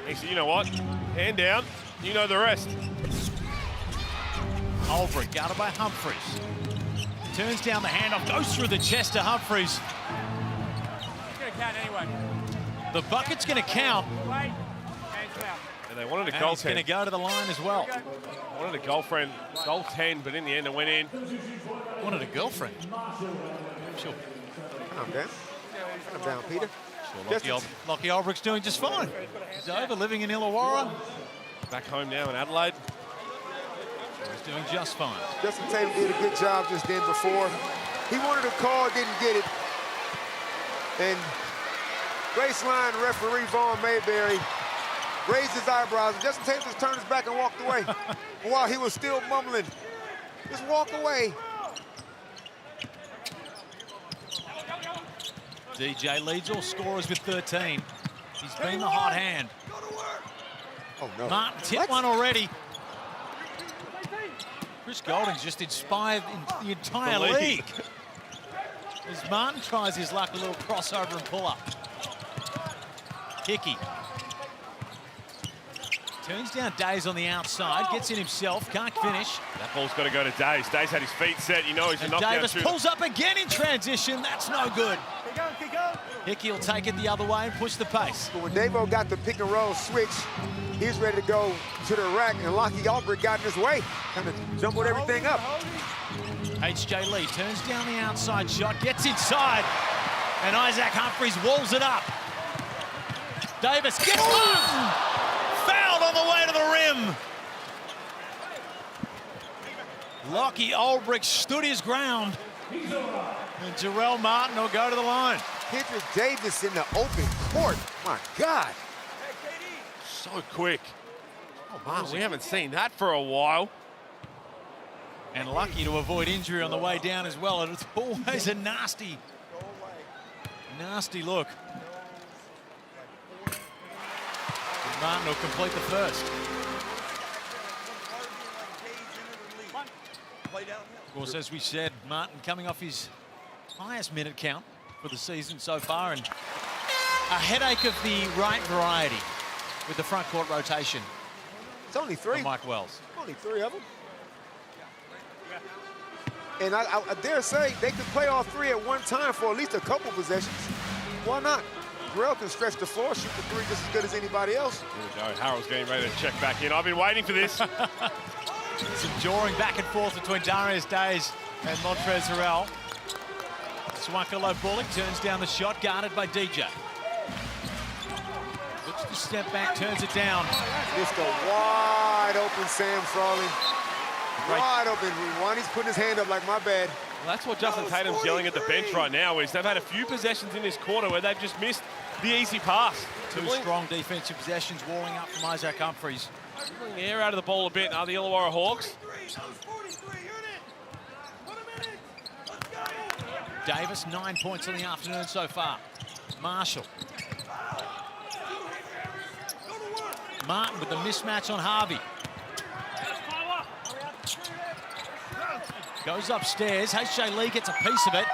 Speaker 6: He said, you know what? Hand down. You know the rest.
Speaker 4: Olbrich guarded by Humphries. Turns down the handoff, goes through the chest to Humphries.
Speaker 10: It's going to count anyway.
Speaker 4: The bucket's going to count.
Speaker 10: Wait.
Speaker 6: And they wanted a
Speaker 4: And he's going to
Speaker 6: goaltend.
Speaker 4: go to the line as well.
Speaker 6: Wanted a goaltend, but in the end it went in.
Speaker 4: Wanted a girlfriend. Sure.
Speaker 5: Calm down. Calm down, Peter.
Speaker 4: Lockie Olbrich's doing just fine. He's over, living in Illawarra.
Speaker 6: Back home now in Adelaide.
Speaker 4: He's doing just fine.
Speaker 5: Justin Tatum did a good job just then before. He wanted a call, didn't get it. And baseline referee Vaughn Mayberry raised his eyebrows. And Justin Tatum just turned his back and walked away while he was still mumbling. Just walk away.
Speaker 4: DJ leads all scorers with 13. He's been the hot hand.
Speaker 5: Oh, no.
Speaker 4: Martin's hit one already. Chris Golding's just inspired in the entire league. As Martin tries his luck, a little crossover and pull up. Hickey. Turns down Days on the outside, gets in himself, can't finish.
Speaker 6: That ball's got to go to Days. Days had his feet set. You know he's a
Speaker 4: And
Speaker 6: knockdown
Speaker 4: Davis
Speaker 6: shooter.
Speaker 4: pulls up again in transition. That's no good.
Speaker 10: Keep going.
Speaker 4: Hickey will take it the other way and push the pace.
Speaker 5: But when Davo got the pick and roll switch, he's ready to go to the rack, and Lockie Olbrich got in his way. Kind of jumbled everything up.
Speaker 4: H.J. Lee turns down the outside shot, gets inside, and Isaac Humphries walls it up. Davis gets fouled on the way to the rim. Lockie Olbrich stood his ground. And Jarrell Martin will go to the line.
Speaker 5: Kendrick Davis in the open court. My God.
Speaker 6: So quick. Oh, wow, we haven't seen that for a while.
Speaker 4: And lucky to avoid injury on the way down as well. And it's always a nasty look. And Martin will complete the first. Of course, as we said, Martin coming off his highest minute count for the season so far, and a headache of the right variety with the front court rotation.
Speaker 5: It's only three.
Speaker 4: Mike Wells.
Speaker 5: Only three of them. And I dare say they could play all three at one time for at least a couple possessions. Why not? Jarrell can stretch the floor, shoot the three just as good as anybody else.
Speaker 6: Here we go. Harold's getting ready to check back in. I've been waiting for this.
Speaker 4: Some jawing back and forth between Darius Days and Montrez Harrell. Swankalo Bullock turns down the shot, guarded by DJ. Looks to step back, turns it down.
Speaker 5: Just a wide open Sam Frawley. Wide open. Wani's putting his hand up like, my bad.
Speaker 6: Well, that's what Justin Tatum's yelling at the bench right now, is they've had a few possessions in this quarter where they've just missed the easy pass.
Speaker 4: Two strong defensive possessions walling up from Isaac Humphries.
Speaker 6: Pulling the air out of the ball a bit are the Illawarra Hawks.
Speaker 4: Davis, 9 points on the afternoon so far. Marshall. Martin with the mismatch on Harvey. Goes upstairs. H.J. Lee gets a piece of it.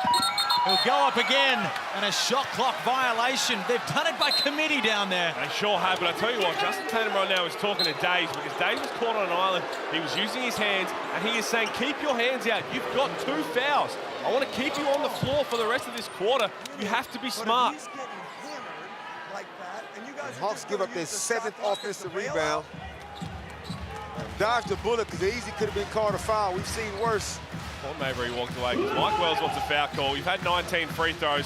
Speaker 4: He'll go up again, and a shot clock violation. They've done it by committee down there.
Speaker 6: They sure have, but I tell you what, Justin Tatum right now is talking to Daves because Daves was caught on an island. He was using his hands, and he is saying, keep your hands out. You've got 2 fouls. I want to keep you on the floor for the rest of this quarter. You have to be smart.
Speaker 5: Hawks give up their 7th offensive rebound. Dodged the bullet because they easily could have been called a foul. We've seen worse.
Speaker 6: Well, Mabry walked away because Mike Wells wants a foul call. You've had 19 free throws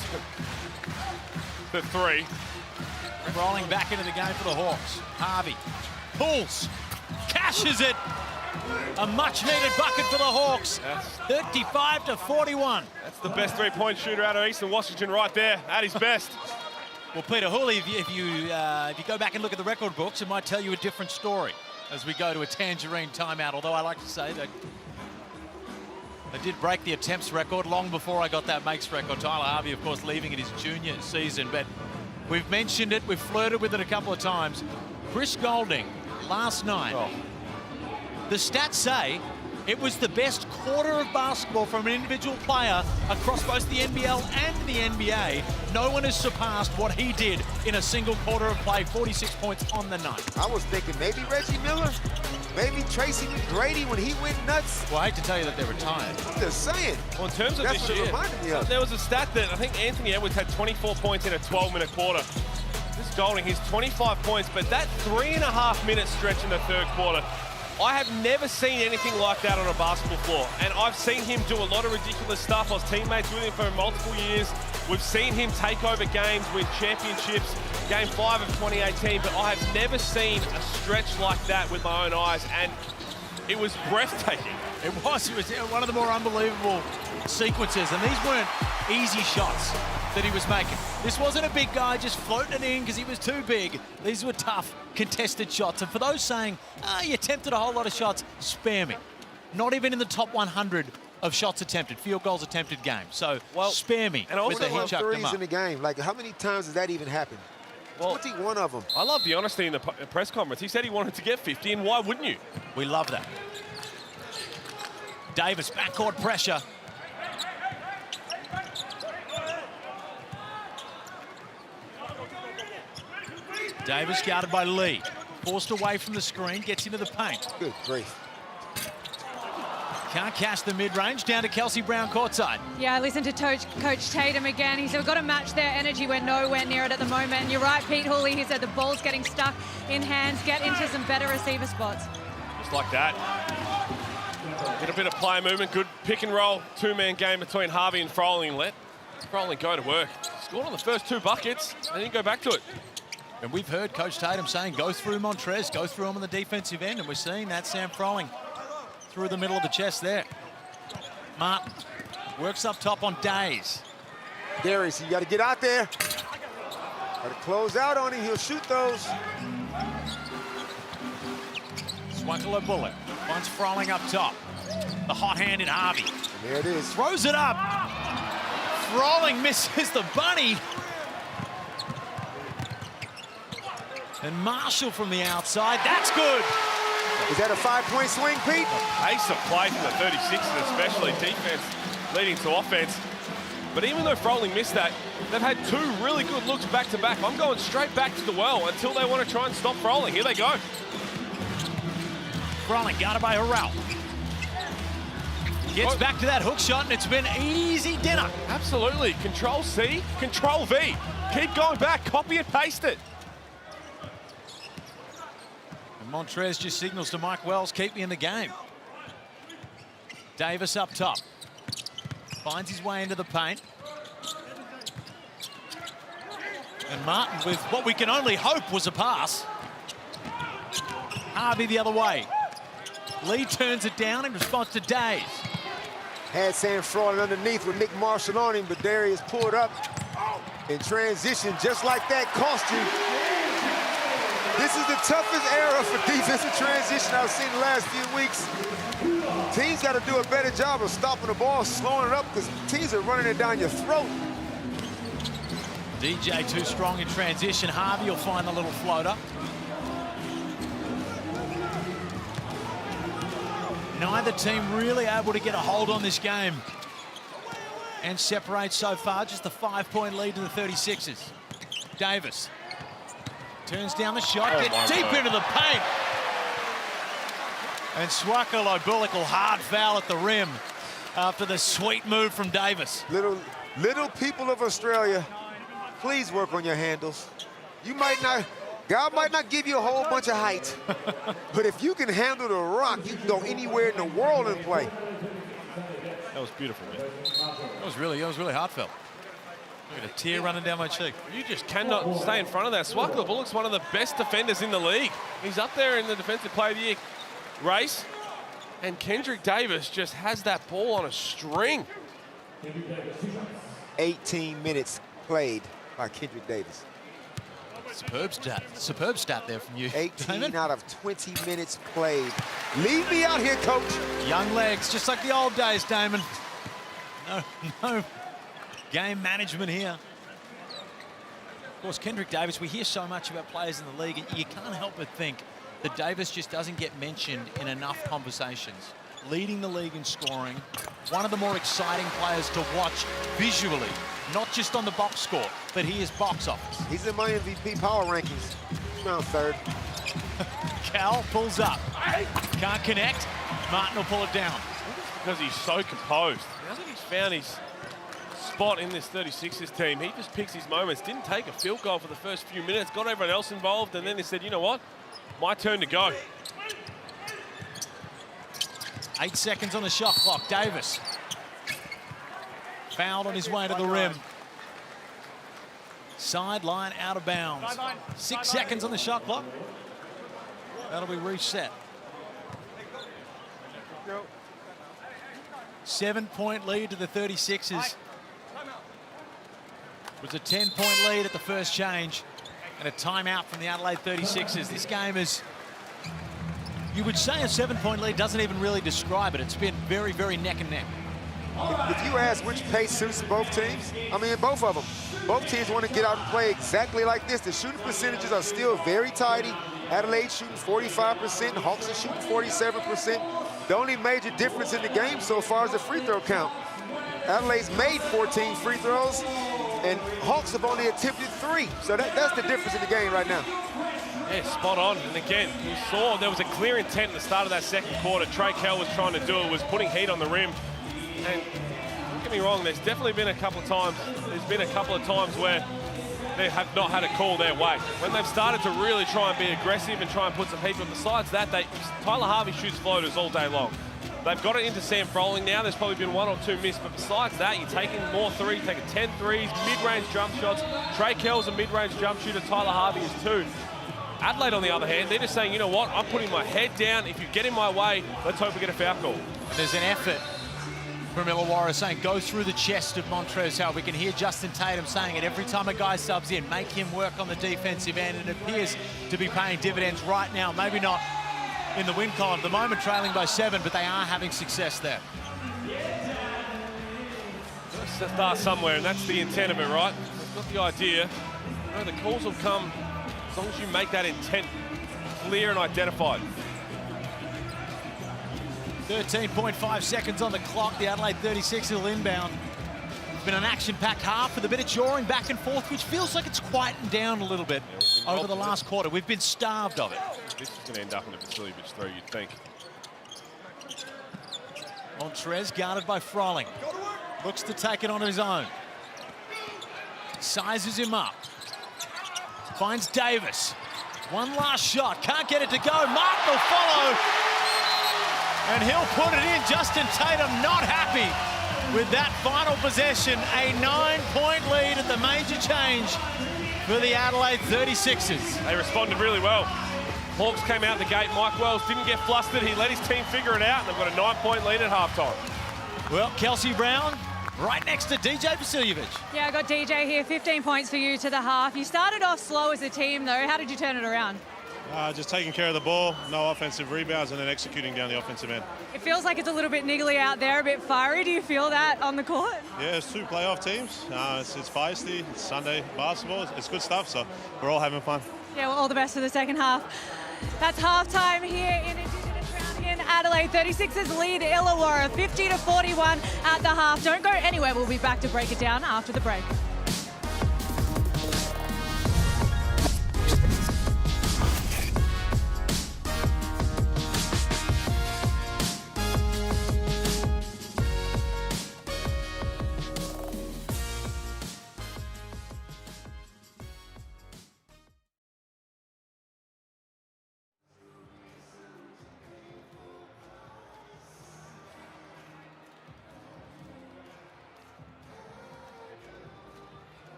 Speaker 6: for 3.
Speaker 4: Rolling back into the game for the Hawks. Harvey pulls, cashes it. A much-needed bucket for the Hawks. 35-41.
Speaker 6: That's the best three-point shooter out of Eastern Washington right there, at his best.
Speaker 4: Well, Peter Hooley, if you go back and look at the record books, it might tell you a different story as we go to a Tangerine timeout, although I like to say that I did break the attempts record long before I got that makes record. Tyler Harvey, of course, leaving it his junior season, but we've mentioned it, we've flirted with it a couple of times. Chris Golding, last night, the stats say it was the best quarter of basketball from an individual player across both the NBL and the NBA. No one has surpassed what he did in a single quarter of play, 46 points on the night.
Speaker 5: I was thinking maybe Reggie Miller, maybe Tracy McGrady when he went nuts.
Speaker 4: Well, I hate to tell you that they're retired.
Speaker 5: I'm just saying.
Speaker 6: Well, in terms of
Speaker 5: That's
Speaker 6: this
Speaker 5: what it
Speaker 6: year,
Speaker 5: reminded me of.
Speaker 6: there was a stat that I think Anthony Edwards had 24 points in a 12-minute quarter. This Golding, he's 25 points, but that 3.5-minute stretch in the 3rd quarter, I have never seen anything like that on a basketball floor. And I've seen him do a lot of ridiculous stuff. I was teammates with him for multiple years. We've seen him take over games, win championships, Game 5 of 2018, but I have never seen a stretch like that with my own eyes, and it was breathtaking.
Speaker 4: It was one of the more unbelievable sequences, and these weren't easy shots that he was making. This wasn't a big guy just floating it in because he was too big. These were tough, contested shots. And for those saying, you attempted a whole lot of shots, spare me. Not even in the top 100 of shots attempted, field goals attempted games. So, spare me
Speaker 5: and
Speaker 4: with the he chucked them
Speaker 5: threes
Speaker 4: up.
Speaker 5: in the game. Like, how many times has that even happened?
Speaker 6: Well,
Speaker 5: 21 of them.
Speaker 6: I love the honesty in the press conference. He said he wanted to get 50, and why wouldn't you?
Speaker 4: We love that. Davis, backcourt pressure. Davis guarded by Lee. Forced away from the screen, gets into the paint.
Speaker 5: Good grief.
Speaker 4: Can't cash the mid-range, down to Kelsey Brown courtside.
Speaker 7: Yeah, I listened to Coach Tatum again. He said, we've got to match their energy. We're nowhere near it at the moment. And you're right, Pete Hooley. He said the ball's getting stuck in hands. Get into some better receiver spots.
Speaker 6: Just like that. Get a bit of player movement. Good pick and roll. 2-man game between Harvey and Froling. Let Froling go to work. Scored on the first 2 buckets and then go back to it.
Speaker 4: And we've heard Coach Tatum saying, go through Montrez, go through him on the defensive end. And we're seeing that Sam Froling through the middle of the chest there. Martin works up top on Days.
Speaker 5: Darius, you got to get out there. Got to close out on him. He'll shoot those.
Speaker 4: Swankler bullet. Finds Froling up top. The hot-handed Harvey.
Speaker 5: And there it is.
Speaker 4: Throws it up. Froling misses the bunny. And Marshall from the outside. That's good.
Speaker 5: Is that a 5-point swing, Pete?
Speaker 6: Pace of play from the 36ers, especially defense leading to offense. But even though Froling missed that, they've had 2 really good looks back-to-back. I'm going straight back to the well until they want to try and stop Froling. Here they go.
Speaker 4: Froling guarded by Harrell. Gets back to that hook shot, and it's been easy dinner.
Speaker 6: Absolutely. Control-C, Control-V. Keep going back, copy and paste it.
Speaker 4: Montrez just signals to Mike Wells, keep me in the game. Davis up top. Finds his way into the paint. And Martin with what we can only hope was a pass. Harvey the other way. Lee turns it down in response to Days.
Speaker 5: Had Sam Froling underneath with Nick Marshall on him, but Darius pulled up in transition just like that. Cost you. This is the toughest era for defensive transition I've seen the last few weeks. Teams got to do a better job of stopping the ball, slowing it up, because teams are running it down your throat.
Speaker 4: DJ too strong in transition. Harvey will find the little floater. Neither team really able to get a hold on this game and separate so far. Just a 5-point lead to the 36ers. Davis turns down the shot, gets deep into the paint. And Swakalo Bulical hard foul at the rim after the sweet move from Davis.
Speaker 5: Little people of Australia, please work on your handles. You might not, God might not give you a whole bunch of height, but if you can handle the rock, you can go anywhere in the world and play.
Speaker 6: That was beautiful, man.
Speaker 4: That was really heartfelt. Look at a tear running down my cheek.
Speaker 6: You just cannot stay in front of that. Swakalo Bulic's one of the best defenders in the league. He's up there in the Defensive Player of the Year race. And Kendrick Davis just has that ball on a string.
Speaker 5: 18 minutes played by Kendrick Davis.
Speaker 4: Superb stat there from you,
Speaker 5: 18
Speaker 4: Damon.
Speaker 5: out of 20 minutes played. Leave me out here, coach.
Speaker 4: Young legs, just like the old days, Damon. No game management here. Of course, Kendrick Davis, we hear so much about players in the league, and you can't help but think that Davis just doesn't get mentioned in enough conversations. Leading the league in scoring, one of the more exciting players to watch visually, not just on the box score, but he is box office.
Speaker 5: He's in my MVP power rankings. Round third.
Speaker 4: Cal pulls up. Can't connect. Martin will pull it down.
Speaker 6: Because he's so composed. I think he's found his spot in this 36ers team. He just picks his moments. Didn't take a field goal for the first few minutes. Got everyone else involved, and then they said, you know what? My turn to go.
Speaker 4: 8 seconds on the shot clock. Davis fouled on his way to the rim. Sideline out of bounds. 6 seconds on the shot clock. That'll be reset. 7-point lead to the 36ers. It was a 10-point lead at the first change and a timeout from the Adelaide 36ers. This game is, you would say a 7-point lead doesn't even really describe it. It's been very, very neck and neck.
Speaker 5: If you ask which pace suits both teams, I mean, both of them. Both teams want to get out and play exactly like this. The shooting percentages are still very tidy. Adelaide shooting 45%, Hawks are shooting 47%. The only major difference in the game so far is the free throw count. Adelaide's made 14 free throws, and Hawks have only attempted 3. So that's the difference in the game right now.
Speaker 6: Yeah, spot on. And again, you saw there was a clear intent at the start of that second quarter. Trey Kell was trying to do it, was putting heat on the rim. And don't get me wrong, there's definitely been a couple of times, where they have not had a call their way. When they've started to really try and be aggressive and try and put some heat, but besides that, Tyler Harvey shoots floaters all day long. They've got it into Sam Froling now. There's probably been 1 or 2 missed, but besides that, you're taking more threes, taking 10 threes, mid-range jump shots. Trey Kell's a mid-range jump shooter. Tyler Harvey is too. Adelaide, on the other hand, they're just saying, you know what, I'm putting my head down. If you get in my way, let's hope we get a foul call.
Speaker 4: There's an effort from Illawarra saying, go through the chest of Montrezl Harrell. We can hear Justin Tatum saying it every time a guy subs in, make him work on the defensive end, and it appears to be paying dividends right now. Maybe not in the win column. At the moment, trailing by 7, but they are having success there.
Speaker 6: Let's start somewhere, and that's the intent of it, right? That's not the idea. You know, the calls will come as long as you make that intent clear and identified.
Speaker 4: 13.5 seconds on the clock. The Adelaide 36 will inbound. It's been an action-packed half with a bit of jawing back and forth, which feels like it's quietened down a little bit over the last quarter. We've been starved of it.
Speaker 6: This is going to end up in a Vasiljevic throw, you'd think.
Speaker 4: Montrez guarded by Froling. Looks to take it on his own. Sizes him up. Finds Davis. One last shot. Can't get it to go. Martin will follow. And he'll put it in. Justin Tatum not happy with that final possession. A 9-point lead at the major change for the Adelaide 36ers.
Speaker 6: They responded really well. Hawks came out the gate. Mike Wells didn't get flustered. He let his team figure it out, and they've got a 9-point lead at halftime.
Speaker 4: Well, Kelsey Brown right next to DJ Vasiljevic.
Speaker 7: Yeah, I got DJ here. 15 points for you to the half. You started off slow as a team, though. How did you turn it around?
Speaker 13: Just taking care of the ball, no offensive rebounds, and then executing down the offensive end.
Speaker 7: It feels like it's a little bit niggly out there, a bit fiery. Do you feel that on the court?
Speaker 13: Yeah, it's 2 playoff teams. It's feisty. It's Sunday basketball. It's good stuff, so we're all having fun.
Speaker 7: Yeah, well, all the best for the second half. That's halftime here in Indigenous Round in Adelaide 36ers lead Illawarra 50-41 at the half. Don't go anywhere. We'll be back to break it down after the break.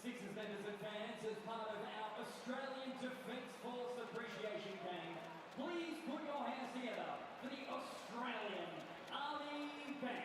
Speaker 9: Sixers members and fans, as part of our Australian Defence Force Appreciation Game, please put your hands together for the Australian Army Band.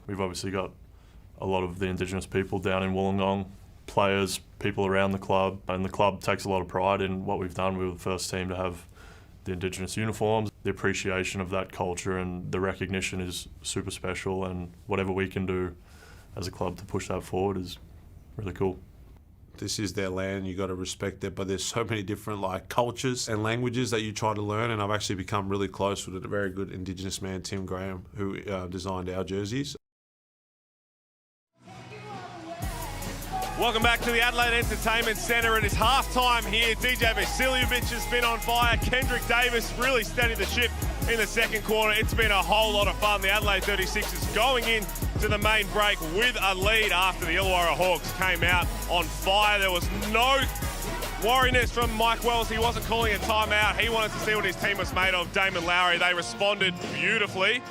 Speaker 14: We've obviously got a lot of the Indigenous people down in Wollongong, players, people around the club, and the club takes a lot of pride in what we've done. We were the first team to have the Indigenous uniforms. The appreciation of that culture and the recognition is super special, and whatever we can do as a club to push that forward is really cool.
Speaker 15: This is their land, you got to respect it, but there's so many different cultures and languages that you try to learn, and I've actually become really close with a very good Indigenous man, Tim Graham, who designed our jerseys.
Speaker 6: Welcome back to the Adelaide Entertainment Centre. It is half-time here. DJ Vasiljevic has been on fire. Kendrick Davis really steadied the ship in the second quarter. It's been a whole lot of fun. The Adelaide 36ers going in to the main break with a lead after the Illawarra Hawks came out on fire. There was no worriness from Mike Wells. He wasn't calling a timeout. He wanted to see what his team was made of. Damon Lowry, they responded beautifully.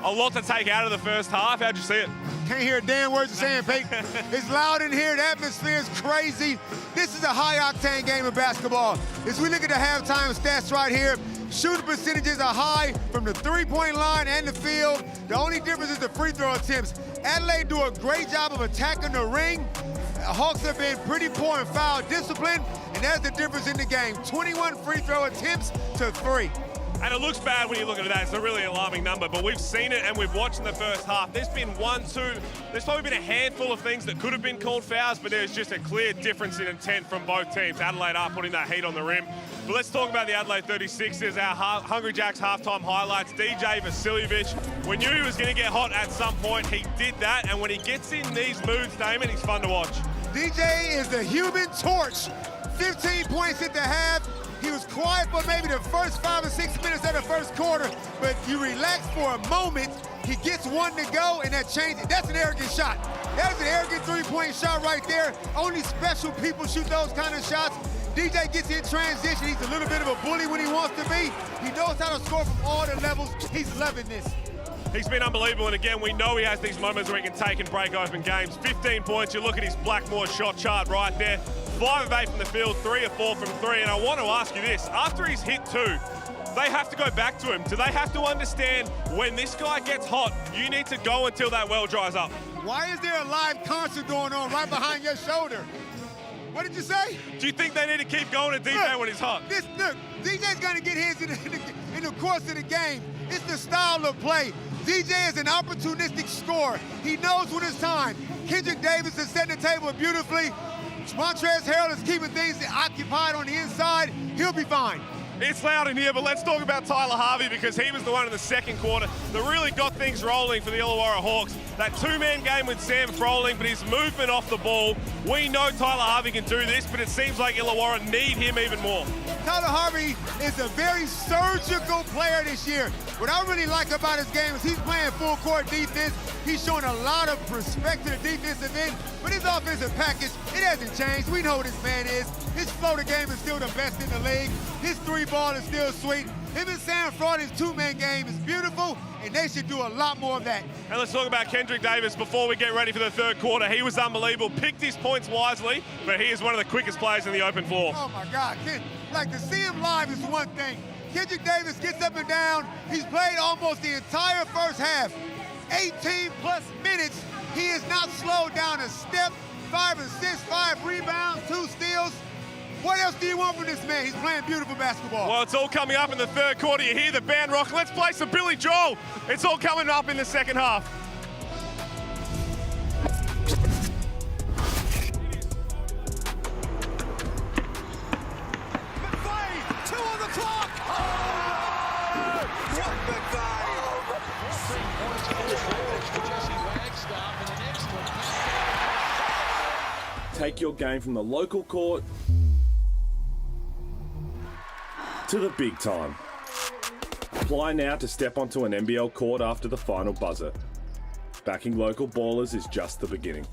Speaker 6: A lot to take out of the first half. How'd you see it?
Speaker 5: Can't hear a damn word you're saying, Peyton. It's loud in here. The atmosphere is crazy. This is a high-octane game of basketball. As we look at the halftime stats right here, shooting percentages are high from the three-point line and the field. The only difference is the free throw attempts. Adelaide do a great job of attacking the ring. The Hawks have been pretty poor in foul discipline, and that's the difference in the game. 21 free throw attempts to 3.
Speaker 6: And it looks bad when you look at that. It's a really alarming number, but we've seen it and we've watched in the first half. There's been there's probably been a handful of things that could have been called fouls, but there's just a clear difference in intent from both teams. Adelaide are putting that heat on the rim. But let's talk about the Adelaide 36ers, our Hungry Jacks halftime highlights. DJ Vasiljevic, we knew he was going to get hot at some point. He did that, and when he gets in these moves, Damon, he's fun to watch.
Speaker 5: DJ is the human torch. 15 points at the half. He was quiet for maybe the first 5 or 6 minutes of the first quarter, but you relax for a moment. He gets one to go, and that changes. That's an arrogant shot. That's an arrogant three-point shot right there. Only special people shoot those kind of shots. DJ gets in transition. He's a little bit of a bully when he wants to be. He knows how to score from all the levels. He's loving this.
Speaker 6: He's been unbelievable, and again, we know he has these moments where he can take and break open games. 15 points, you look at his Blackmore shot chart right there. 5 of 8 from the field, 3 of 4 from 3, and I want to ask you this. After he's hit 2, they have to go back to him. Do they have to understand when this guy gets hot, you need to go until that well dries up?
Speaker 5: Why is there a live concert going on right behind your shoulder? What did you say?
Speaker 6: Do you think they need to keep going to DJ when he's hot?
Speaker 5: Look, DJ's going to get his in the course of the game. It's the style of play. DJ is an opportunistic scorer. He knows when it's time. Kendrick Davis is setting the table beautifully. Montrezl Harrell is keeping things occupied on the inside. He'll be fine.
Speaker 6: It's loud in here, but let's talk about Tyler Harvey, because he was the one in the second quarter that really got things rolling for the Illawarra Hawks. That two-man game with Sam Froling, but his movement off the ball. We know Tyler Harvey can do this, but it seems like Illawarra need him even more.
Speaker 5: Tyler Harvey is a very surgical player this year. What I really like about his game is he's playing full-court defense. He's showing a lot of respect to the defensive end, but his offensive package, it hasn't changed. We know what this man is. His floater game is still the best in the league. His three ball is still sweet. Him and Sam Frolling's two-man game is beautiful, and they should do a lot more of that.
Speaker 6: And let's talk about Kendrick Davis before we get ready for the third quarter. He was unbelievable, picked his points wisely, but he is one of the quickest players in the open floor.
Speaker 5: Oh my God, like to see him live is one thing. Kendrick Davis gets up and down. He's played almost the entire first half. 18 plus minutes. He is not slowed down a step. 5 assists, 5 rebounds, 2 steals. What else do you want from this man? He's playing beautiful basketball.
Speaker 6: Well, it's all coming up in the third quarter. You hear the band rock. Let's play some Billy Joel. It's all coming up in the second half.
Speaker 1: McVeigh, 2 on the clock. Oh! What McVeigh? 3 points for the Forge to Jesse Wagstaff, and an excellent pass.
Speaker 16: Take your game from the local court to the big time. Apply now to step onto an NBL court after the final buzzer. Backing local ballers is just the beginning.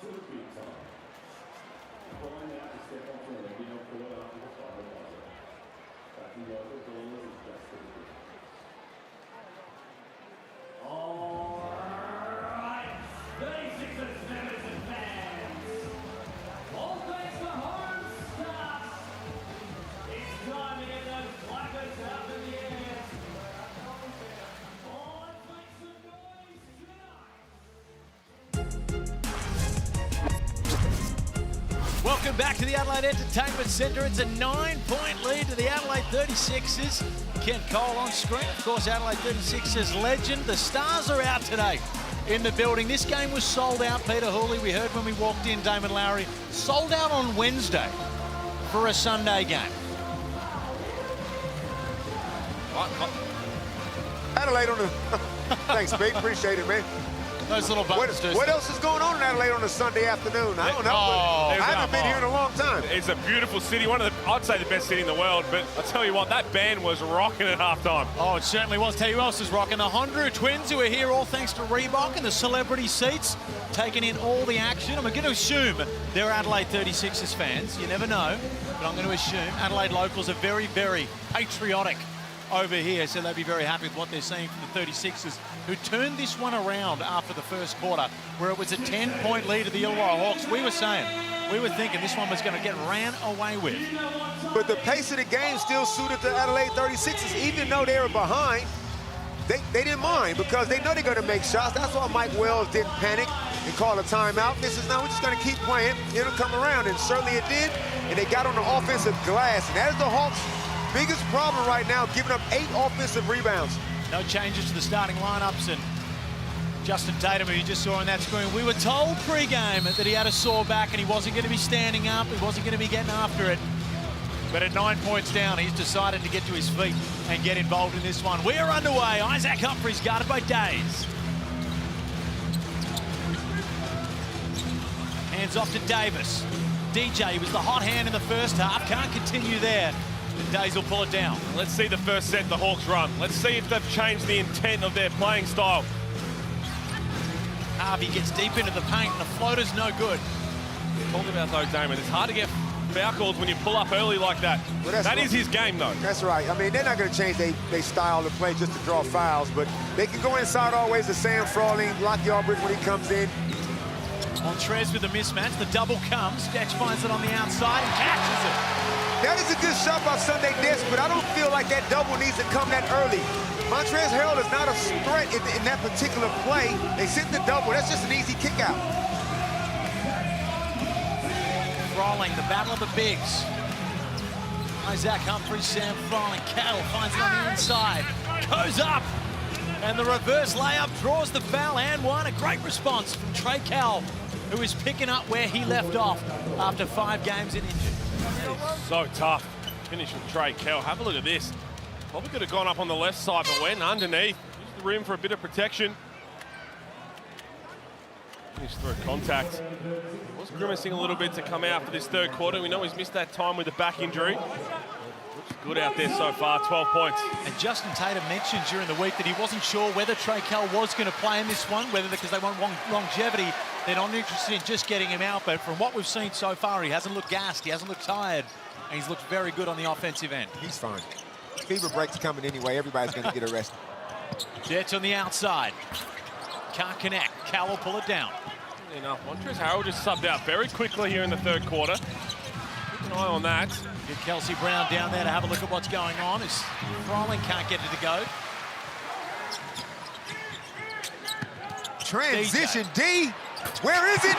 Speaker 16: To the big time. Flying out to step onto an NBL court after the final buzzer. Backing local ballers is just the beginning.
Speaker 9: All right, 36ers members and fans. All thanks to home start. It's time to get those placards up in the air. Oh, let's make some noise tonight.
Speaker 4: Welcome back to the Adelaide Entertainment Centre. It's a 9-point lead to the Adelaide 36ers. Kent Cole on screen. Of course, Adelaide 36ers legend. The Stars are out today in the building. This game was sold out, Peter Hooley. We heard when we walked in, Damon Lowry. Sold out on Wednesday for a Sunday game.
Speaker 5: Adelaide on the... Thanks, Pete. Appreciate it, man.
Speaker 4: Those little buttons.
Speaker 5: What else is going on in Adelaide on a Sunday afternoon? I don't know. I haven't been here in a long time.
Speaker 6: It's a beautiful city, I'd say the best city in the world, but I'll tell you what, that band was rocking at halftime.
Speaker 4: Oh, it certainly was. Tell you who else is rocking. The Hondru twins, who are here all thanks to Reebok and the celebrity seats, taking in all the action. I'm going to assume they're Adelaide 36ers fans. You never know, but I'm going to assume Adelaide locals are very, very patriotic over here, so they'll be very happy with what they're seeing from the 36ers, who turned this one around after the first quarter, where it was a 10-point lead to the Illawarra Hawks. We were thinking this one was going to get ran away with.
Speaker 5: But the pace of the game still suited the Adelaide 36ers, even though they were behind. They didn't mind because they know they're going to make shots. That's why Mike Wells didn't panic and call a timeout. This is now we're just going to keep playing. It'll come around, and certainly it did. And they got on the offensive glass, and that is the Hawks' biggest problem right now, giving up 8 offensive rebounds.
Speaker 4: No changes to the starting lineups, and Justin Tatum, who you just saw on that screen, we were told pre-game that he had a sore back and he wasn't going to be standing up, he wasn't going to be getting after it. But at 9 points down, he's decided to get to his feet and get involved in this one. We're underway. Isaac Humphries guarded by Days. Hands off to Davis. DJ was the hot hand in the first half, can't continue there. And Days will pull it down.
Speaker 6: Let's see the first set the Hawks run. Let's see if they've changed the intent of their playing style.
Speaker 4: Harvey gets deep into the paint and the floater's no good.
Speaker 6: Talk about though, Damon, it's hard to get foul calls when you pull up early like that. Well, that is his game though.
Speaker 5: That's right. I mean, they're not going to change their style of play just to draw fouls, but they can go inside always to Sam Frawley, block Yarbridge when he comes in.
Speaker 4: Montrez with the mismatch, the double comes. Detch finds it on the outside and catches it.
Speaker 5: That is a good shot by Sunday Desk, but I don't feel like that double needs to come that early. Montrez Harrell is not a threat in that particular play. They sit the double. That's just an easy kick out.
Speaker 4: Frawling, the battle of the bigs. Isaac Humphries, Sam Frawling. Cattle finds it on the inside. Goes up. And the reverse layup draws the foul and one. A great response from Trey Cowell, who is picking up where he left off after 5 games in injury.
Speaker 6: So tough. Finish with Trey Kell. Have a look at this. Probably could have gone up on the left side, but went underneath. Used the rim for a bit of protection. Finished through contact. Was grimacing a little bit to come out for this third quarter. We know he's missed that time with a back injury. Looks good out there so far, 12 points.
Speaker 4: And Justin Tatum mentioned during the week that he wasn't sure whether Trey Kell was going to play in this one, whether because they want longevity, they're not interested in just getting him out. But from what we've seen so far, he hasn't looked gassed, he hasn't looked tired, and he's looked very good on the offensive end.
Speaker 5: He's fine. Fever break's coming anyway. Everybody's going to get arrested.
Speaker 4: Jets on the outside. Can't connect. Cal will pull it down.
Speaker 6: Enough. Montrez Harrell just subbed out very quickly here in the third quarter. Keep an eye on that.
Speaker 4: Get Kelsey Brown down there to have a look at what's going on. As Frawling can't get it to go.
Speaker 5: Transition, D. Where is it?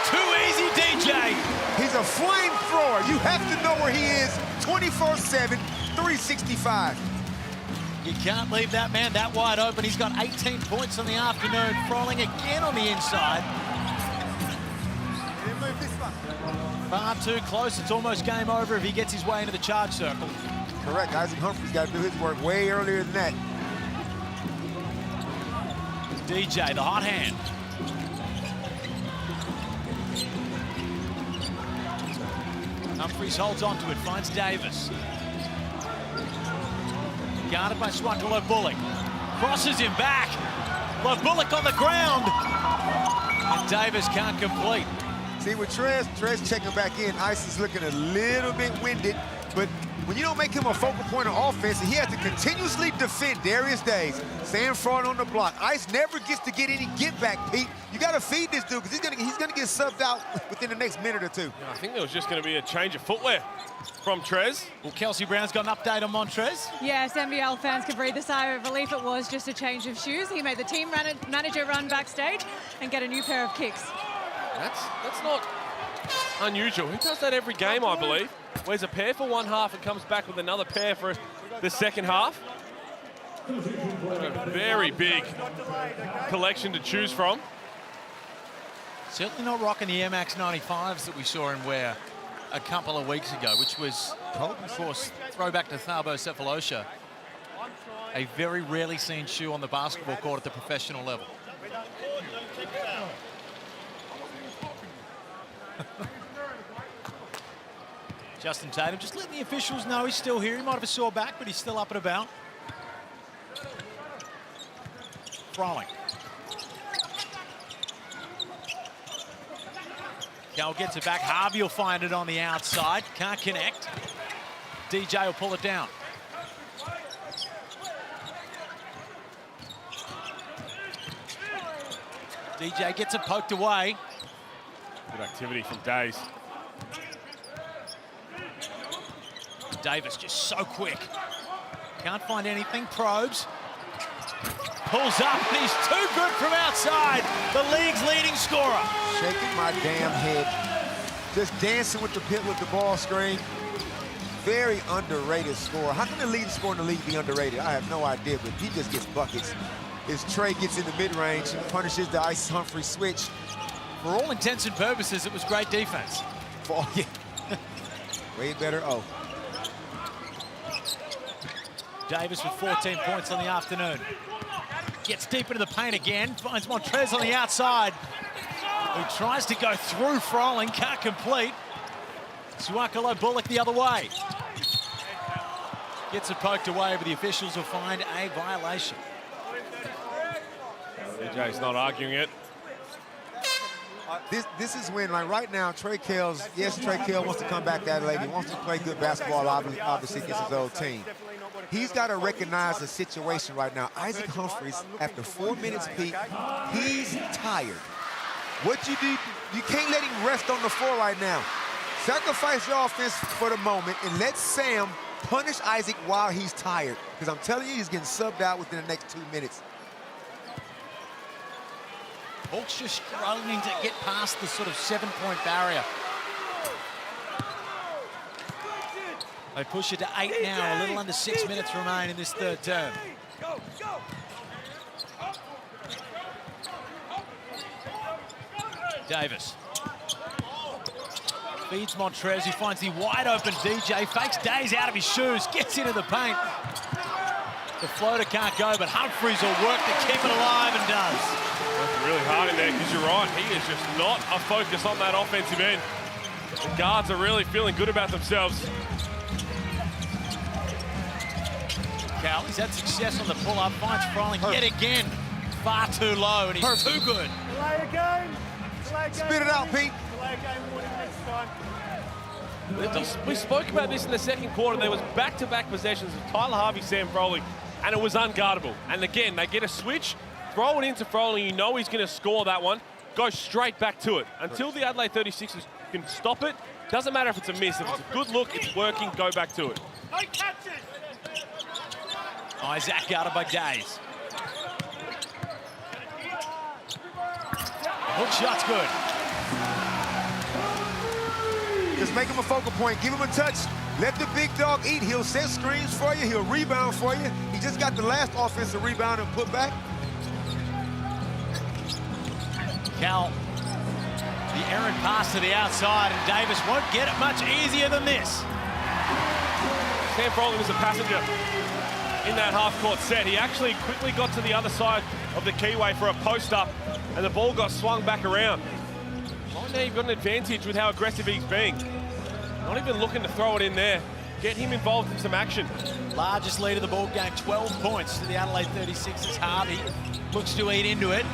Speaker 4: Too easy, DJ.
Speaker 5: He's a flamethrower. You have to know where he is 24/7, 365.
Speaker 4: You can't leave that man that wide open. He's got 18 points on the afternoon. Frawling again on the inside. Far too close. It's almost game over if he gets his way into the charge circle.
Speaker 5: Correct. Isaac Humphries got to do his work way earlier than that.
Speaker 4: DJ, the hot hand. Humphries holds on to it, finds Davis. Guarded by Swantolo Bullock. Crosses him back. Bullock on the ground. And Davis can't complete.
Speaker 5: See, with Trez checking back in, Ice is looking a little bit winded, but when you don't make him a focal point of offense, and he has to continuously defend Darius Days, Sam Fraud on the block. Ice never gets to get any get back, Pete. You got to feed this dude, because he's gonna get subbed out within the next minute or two.
Speaker 6: Yeah, I think there was just going to be a change of footwear from Trez.
Speaker 4: Well, Kelsey Brown's got an update on Montrez.
Speaker 7: Yes, NBL fans could breathe a sigh of relief. It was just a change of shoes. He made the team manager run backstage and get a new pair of kicks.
Speaker 6: That's not unusual. He does that every game, I believe. Wears a pair for one half and comes back with another pair for the second half. A very big collection to choose from.
Speaker 4: Certainly not rocking the Air Max 95s that we saw him wear a couple of weeks ago, which was, of course, throwback to Thabo Cephalosha. A very rarely seen shoe on the basketball court at the professional level. Justin Tatum just letting the officials know he's still here. He might have a sore back, but he's still up and about. Throwing. Cal gets it back. Harvey will find it on the outside. Can't connect. DJ will pull it down. DJ gets it poked away.
Speaker 6: Good activity from Days.
Speaker 4: Davis just so quick. Can't find anything. Probes. Pulls up, and he's too good from outside. The league's leading scorer.
Speaker 5: Shaking my damn head. Just dancing with the ball screen. Very underrated scorer. How can the leading scorer in the league be underrated? I have no idea, but he just gets buckets. His Trey gets in the mid-range, punishes the Ice Humphrey switch.
Speaker 4: For all intents and purposes, it was great defense.
Speaker 5: Oh, yeah. Way better. Oh.
Speaker 4: Davis with 14 points on the afternoon. Gets deep into the paint again, finds Montrez on the outside, who tries to go through Froling, can't complete. Suakalo Bullock the other way. Gets it poked away, but the officials will find a violation.
Speaker 6: DJ's not arguing it.
Speaker 5: This is when, like right now, Trey Kell wants to come back to Adelaide. He wants to play good basketball, obviously, against his old team. He's got to recognize the situation right now. Isaac Humphries, after 4 minutes, Pete, he's tired. What you do, you can't let him rest on the floor right now. Sacrifice your offense for the moment and let Sam punish Isaac while he's tired. Because I'm telling you, he's getting subbed out within the next 2 minutes.
Speaker 4: Hawks just struggling to get past the sort of 7-point barrier. They push it to 8 now, a little under 6 minutes remain in this third term. Davis. Feeds Montrez, who finds the wide open DJ, fakes Days out of his shoes, gets into the paint. The floater can't go, but Humphries will work to keep it alive and does.
Speaker 6: Working really hard in there, because you're right, he is just not a focus on that offensive end. The guards are really feeling good about themselves.
Speaker 4: Cal, he's had success on the pull-up, finds Froling yet again. Far too low, and he's too good.
Speaker 10: Delay again.
Speaker 5: Spit it out, Pete.
Speaker 6: We spoke about this in the second quarter. There was back-to-back possessions of Tyler Harvey, Sam Froling, and it was unguardable. And again, they get a switch, throw it into Froling, you know he's going to score that one, go straight back to it. Until the Adelaide 36ers can stop it, doesn't matter if it's a miss. If it's a good look, it's working, go back to it.
Speaker 4: Isaac guarded by Days. Hook shot's good.
Speaker 5: Just make him a focal point, give him a touch. Let the big dog eat. He'll set screens for you, he'll rebound for you. He just got the last offensive rebound and put back.
Speaker 4: Cal, the errant pass to the outside, and Davis won't get it much easier than this.
Speaker 6: Sam Froling was a passenger in that half-court set. He actually quickly got to the other side of the keyway for a post-up, and the ball got swung back around. Right now you've got an advantage with how aggressive he's being. Not even looking to throw it in there. Get him involved in some action.
Speaker 4: Largest lead of the ball game, 12 points to the Adelaide 36ers. Harvey looks to eat into it.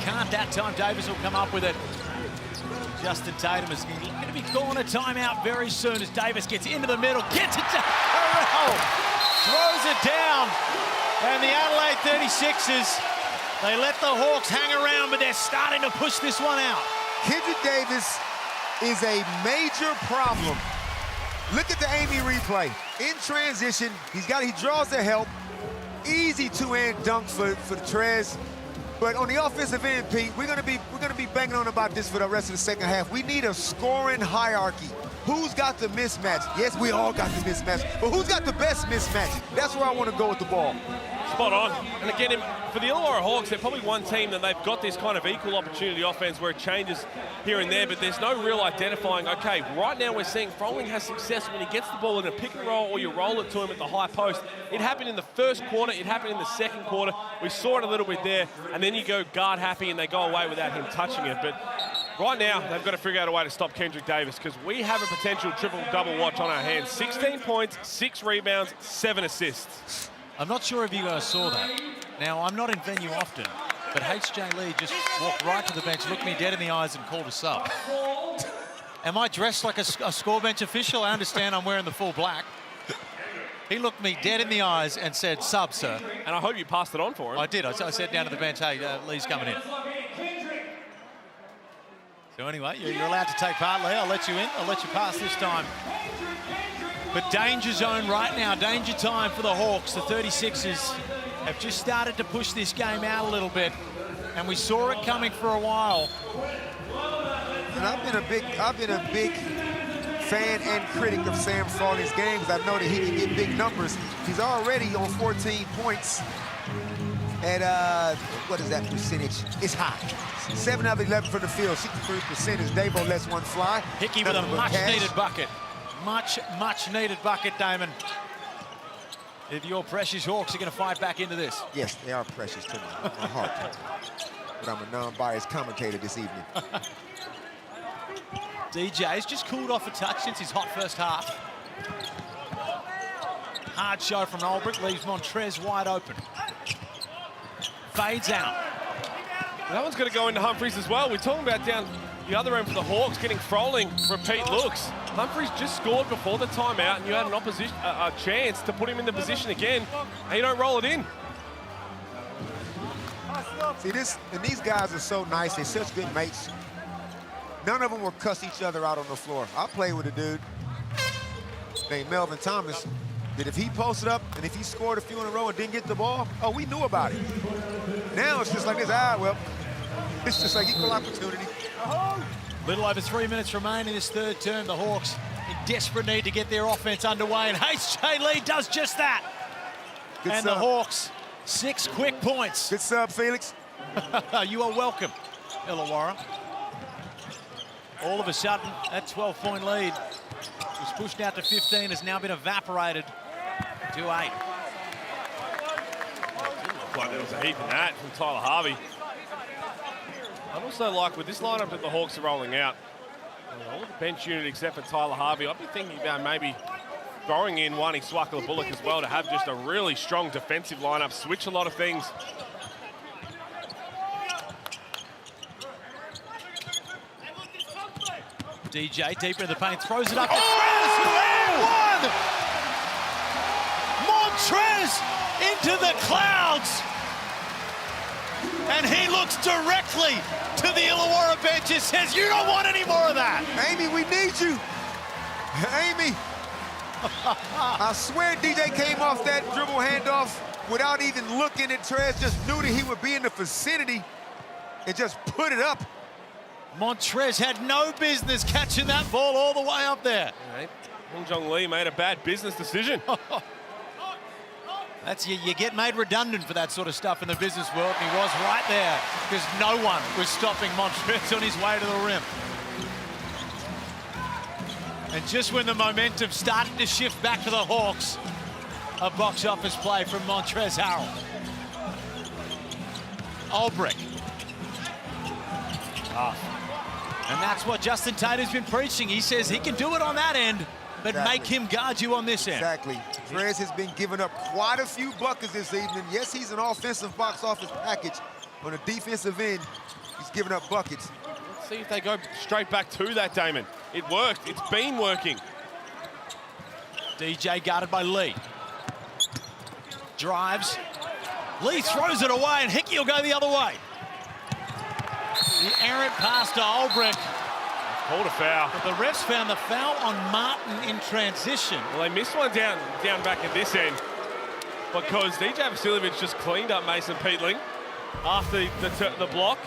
Speaker 4: Can't that time. Davis will come up with it. Justin Tatum is going to be calling a timeout very soon as Davis gets into the middle, gets it to Harrell, throws it down, and the Adelaide 36ers, they let the Hawks hang around, but they're starting to push this one out.
Speaker 5: Kendrick Davis is a major problem. Look at the Amy replay. In transition, he draws the help. Easy two-hand dunk for the Trez. But on the offensive end, Pete, we're gonna be banging on about this for the rest of the second half. We need a scoring hierarchy. Who's got the mismatch? Yes, we all got the mismatch, but who's got the best mismatch? That's where I want to go with the ball.
Speaker 6: Spot on. And again, for the Illawarra Hawks, they're probably one team that they've got this kind of equal opportunity offense where it changes here and there, but there's no real identifying, okay, right now we're seeing Froling has success when he gets the ball in a pick and roll or you roll it to him at the high post. It happened in the first quarter, it happened in the second quarter. We saw it a little bit there, and then you go guard happy and they go away without him touching it. But right now, they've got to figure out a way to stop Kendrick Davis because we have a potential triple-double watch on our hands. 16 points, 6 rebounds, 7 assists.
Speaker 4: I'm not sure if you guys saw that. Now, I'm not in venue often, but H.J. Lee just walked right to the bench, looked me dead in the eyes and called a sub. Am I dressed like a score bench official? I understand I'm wearing the full black. He looked me dead in the eyes and said, sub, sir.
Speaker 6: And I hope you passed it on for him.
Speaker 4: I did. I said down to the bench, hey, Lee's coming in. So anyway, you're allowed to take part, Lee. I'll let you in. I'll let you pass this time. But danger zone right now, danger time for the Hawks. The 36ers have just started to push this game out a little bit, and we saw it coming for a while.
Speaker 5: And I've been a big fan and critic of Sam Frawley's games. I know that he can get big numbers. He's already on 14 points at, what is that percentage? It's high. 7 out of 11 from the field, 63% as Davo lets one fly.
Speaker 4: Hickey with a much-needed bucket. Much needed bucket, Damon. If your precious Hawks are going to fight back into this.
Speaker 5: Yes, they are precious to my heart. But I'm a non-biased commentator this evening.
Speaker 4: DJ's just cooled off a touch since his hot first half. Hard show from Ulbrich, leaves Montrez wide open. Fades out.
Speaker 6: That one's going to go into Humphries as well. We're talking about down the other end for the Hawks, getting Froling repeat looks. Humphries just scored before the timeout, and you had a chance to put him in the position again, and you don't roll it in.
Speaker 5: See, these guys are so nice. They're such good mates. None of them will cuss each other out on the floor. I played with a dude named Melvin Thomas that if he posted up and if he scored a few in a row and didn't get the ball, oh, we knew about it. Now it's just like this, well, it's just like equal opportunity.
Speaker 4: Little over 3 minutes remain in this third term. The Hawks in desperate need to get their offense underway, and H.J. Lee does just that.
Speaker 5: Good
Speaker 4: and
Speaker 5: sub.
Speaker 4: the Hawks, 6 quick points.
Speaker 5: Good sub, Felix.
Speaker 4: You are welcome, Illawarra. All of a sudden, that 12-point lead was pushed out to 15, has now been evaporated to 8.
Speaker 6: Like there was a heap in that from Tyler Harvey. I'd also like, with this lineup that the Hawks are rolling out, all the bench unit except for Tyler Harvey, I'd be thinking about maybe throwing in Wani Swakala-Bullock as well to have just a really strong defensive lineup, switch a lot of things.
Speaker 4: DJ deeper in the paint, throws it up.
Speaker 5: Oh,
Speaker 4: Montrez into the clouds. And he looks directly to the Illawarra bench and says, you don't want any more of that.
Speaker 5: Amy, we need you. Amy. I swear DJ came off that dribble handoff without even looking at Trez, just knew that he would be in the vicinity and just put it up.
Speaker 4: Montrez had no business catching that ball all the way up there.
Speaker 6: Right. Hong Jong Lee made a bad business decision.
Speaker 4: That's you get made redundant for that sort of stuff in the business world, and he was right there because no one was stopping Montrez on his way to the rim. And just when the momentum started to shift back to the Hawks, a box office play from Montrez Harrell. Ulbrich. And that's what Justin Tatum's been preaching. He says he can do it on that end. but make him guard you on this end.
Speaker 5: Exactly. Trez has been giving up quite a few buckets this evening. Yes, he's an offensive box office package. On the defensive end, he's giving up buckets.
Speaker 6: Let's see if they go straight back to that, Damon. It worked. It's been working.
Speaker 4: DJ guarded by Lee. Drives. Lee throws it away, and Hickey will go the other way. The errant pass to Olbrich.
Speaker 6: Called a foul.
Speaker 4: But the refs found the foul on Martin in transition.
Speaker 6: Well, they missed one down back at this end because DJ Vasiljevic just cleaned up Mason Peatling after the block.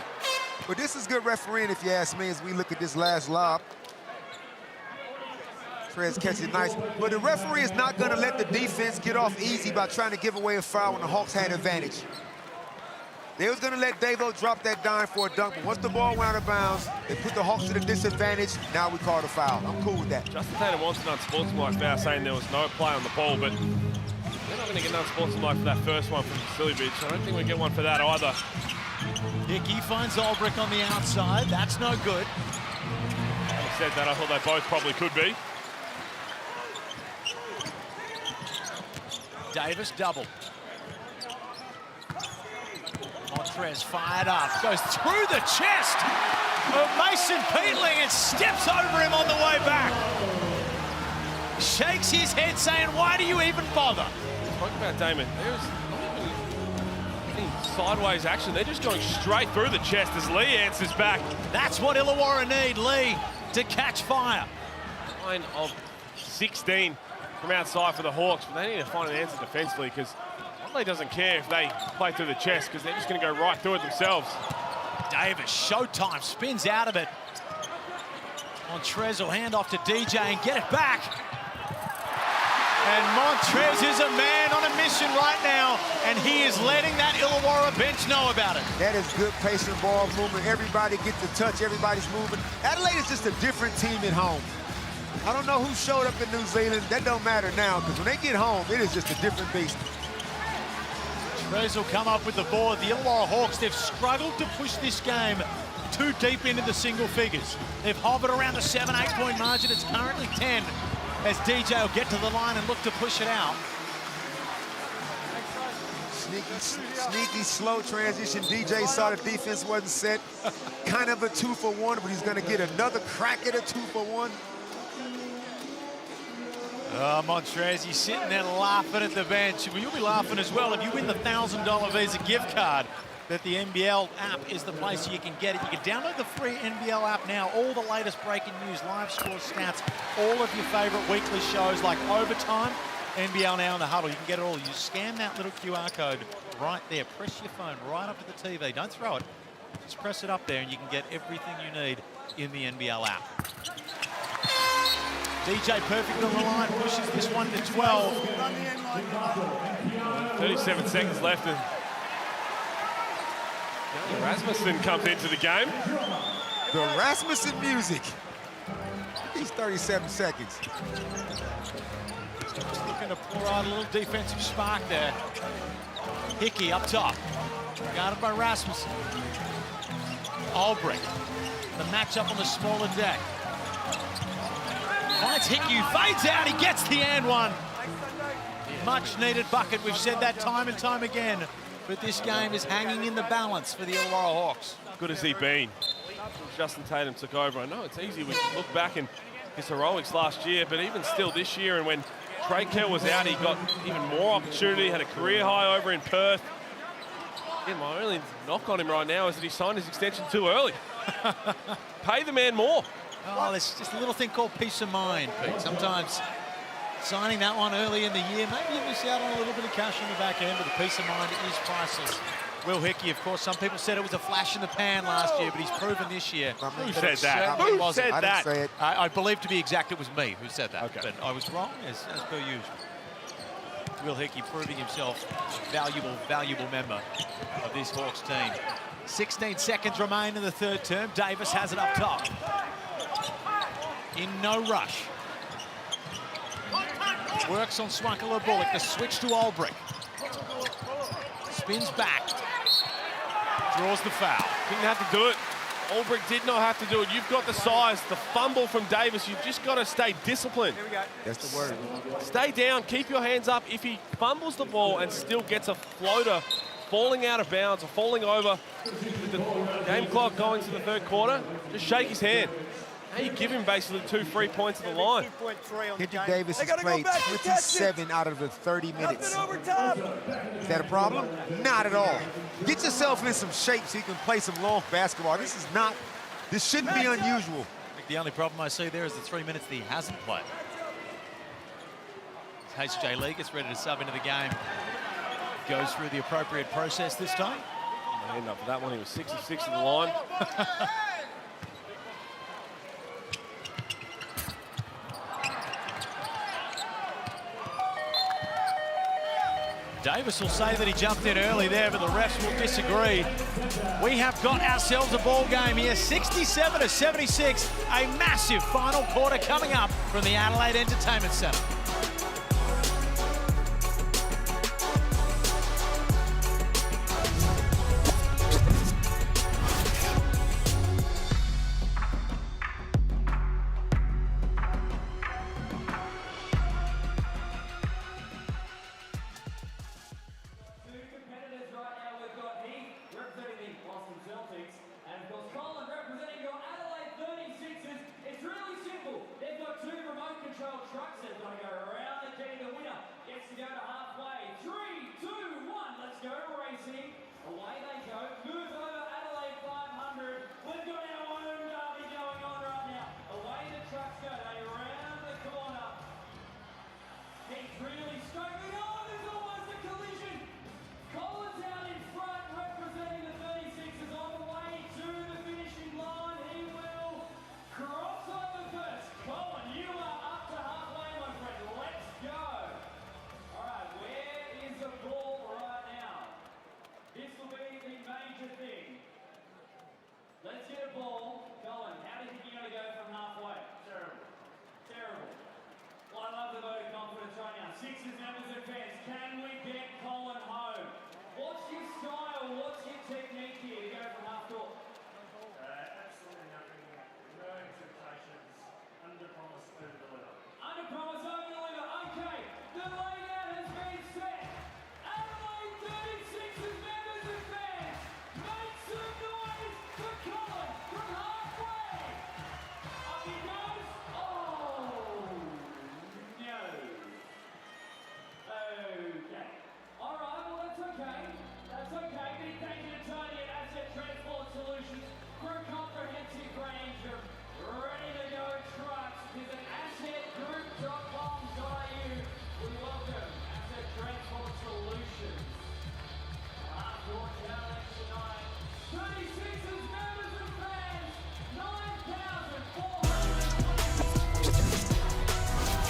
Speaker 5: But this is good refereeing, if you ask me, as we look at this last lob. Trez catches it nice. But the referee is not going to let the defense get off easy by trying to give away a foul when the Hawks had advantage. They was going to let Davo drop that dime for a dunk, but once the ball went out of bounds, they put the Hawks to the disadvantage. Now we call the foul. I'm cool with that.
Speaker 6: Justin Tatum wants an unsportsmanlike foul, saying there was no play on the ball, but they're not going to get an unsportsmanlike for that first one from Vasiljevic. I don't think we get one for that either.
Speaker 4: Hickey finds Olbrich on the outside. That's no good.
Speaker 6: Having said that, I thought they both probably could be.
Speaker 4: Davis double. Montrez fired up, goes through the chest of Mason Peatling and steps over him on the way back. Shakes his head saying, why do you even bother?
Speaker 6: Spoke about Damon. There's not even any sideways action. They're just going straight through the chest as Lee answers back.
Speaker 4: That's what Illawarra need, Lee, to catch fire.
Speaker 6: 9 of 16 from outside for the Hawks, but they need to find an answer defensively because Adelaide doesn't care if they play through the chest because they're just going to go right through it themselves.
Speaker 4: Davis, showtime, spins out of it. Montrez will hand off to DJ and get it back. And Montrez is a man on a mission right now, and he is letting that Illawarra bench know about it.
Speaker 5: That is good patient ball movement. Everybody gets the touch, everybody's moving. Adelaide is just a different team at home. I don't know who showed up in New Zealand. That don't matter now, because when they get home, it is just a different beast.
Speaker 4: Trez will come up with the board. The Illawarra Hawks, they've struggled to push this game too deep into the single figures. They've hovered around the 7-8 point margin. It's currently 10 as DJ will get to the line and look to push it out.
Speaker 5: Sneaky, slow transition. DJ saw the defense wasn't set. Kind of a 2-for-1, but he's going to get another crack at a 2-for-1.
Speaker 4: Montrez, he's sitting there laughing at the bench. Well, you'll be laughing as well if you win the $1,000 Visa gift card. That the NBL app is the place you can get it. You can download the free NBL app now. All the latest breaking news, live score stats, all of your favorite weekly shows like Overtime, NBL Now, and The Huddle. You can get it all. You scan that little QR code right there. Press your phone right up to the TV. Don't throw it. Just press it up there and you can get everything you need in the NBL app. DJ perfect on the line, pushes this one to 12.
Speaker 6: 37 seconds left and Rasmussen comes into the game.
Speaker 5: The Rasmussen music. He's 37 seconds.
Speaker 4: Just looking to pour out a little defensive spark there. Hickey up top. Guarded by Rasmussen. Olbrich. The matchup on the smaller deck. Finds Hickey, fades out, he gets the and one. Much needed bucket, we've said that time and time again. But this game is hanging in the balance for the Illawarra Hawks.
Speaker 6: Good has he been? Justin Tatum took over. I know it's easy. We look back in his heroics last year, but even still this year, and when Trey Kerr was out, he got even more opportunity, had a career high over in Perth. Yeah, my only knock on him right now is that he signed his extension too early. Pay the man more.
Speaker 4: Oh, there's just a little thing called peace of mind, Pete. Sometimes signing that one early in the year, maybe you miss out on a little bit of cash in the back end, but the peace of mind is priceless. Will Hickey, of course, some people said it was a flash in the pan last year, but he's proven this year.
Speaker 6: Who said that? Who said that?
Speaker 5: I didn't say it.
Speaker 4: I believe to be exact, it was me who said that,
Speaker 6: okay.
Speaker 4: But I was wrong, as per usual. Will Hickey proving himself a valuable member of this Hawks team. 16 seconds remain in the third term. Davis has it up top. In no rush. Works on Swankala Bullock. The switch to Olbrich. Spins back. Draws the foul.
Speaker 6: Didn't have to do it. Ulbrich did not have to do it. You've got the size, the fumble from Davis. You've just got to stay disciplined.
Speaker 10: Here we go.
Speaker 5: That's the word.
Speaker 6: Stay down, keep your hands up. If he fumbles the ball and still gets a floater falling out of bounds or falling over with the game clock going to the third quarter, just shake his hand. Now you give him basically 2 free points at the line.
Speaker 5: Kendrick Davis has played 27 out of the 30 minutes. Is that a problem? Not at all. Get yourself in some shape so you can play some long basketball. This shouldn't be unusual.
Speaker 4: I think the only problem I see there is the 3 minutes that he hasn't played. HJ Lee gets ready to sub into the game. Goes through the appropriate process this time.
Speaker 6: End up for that one. He was 66 in the line.
Speaker 4: Davis will say that he jumped in early there, but the refs will disagree. We have got ourselves a ball game here, 67-76. A massive final quarter coming up from the Adelaide Entertainment Centre.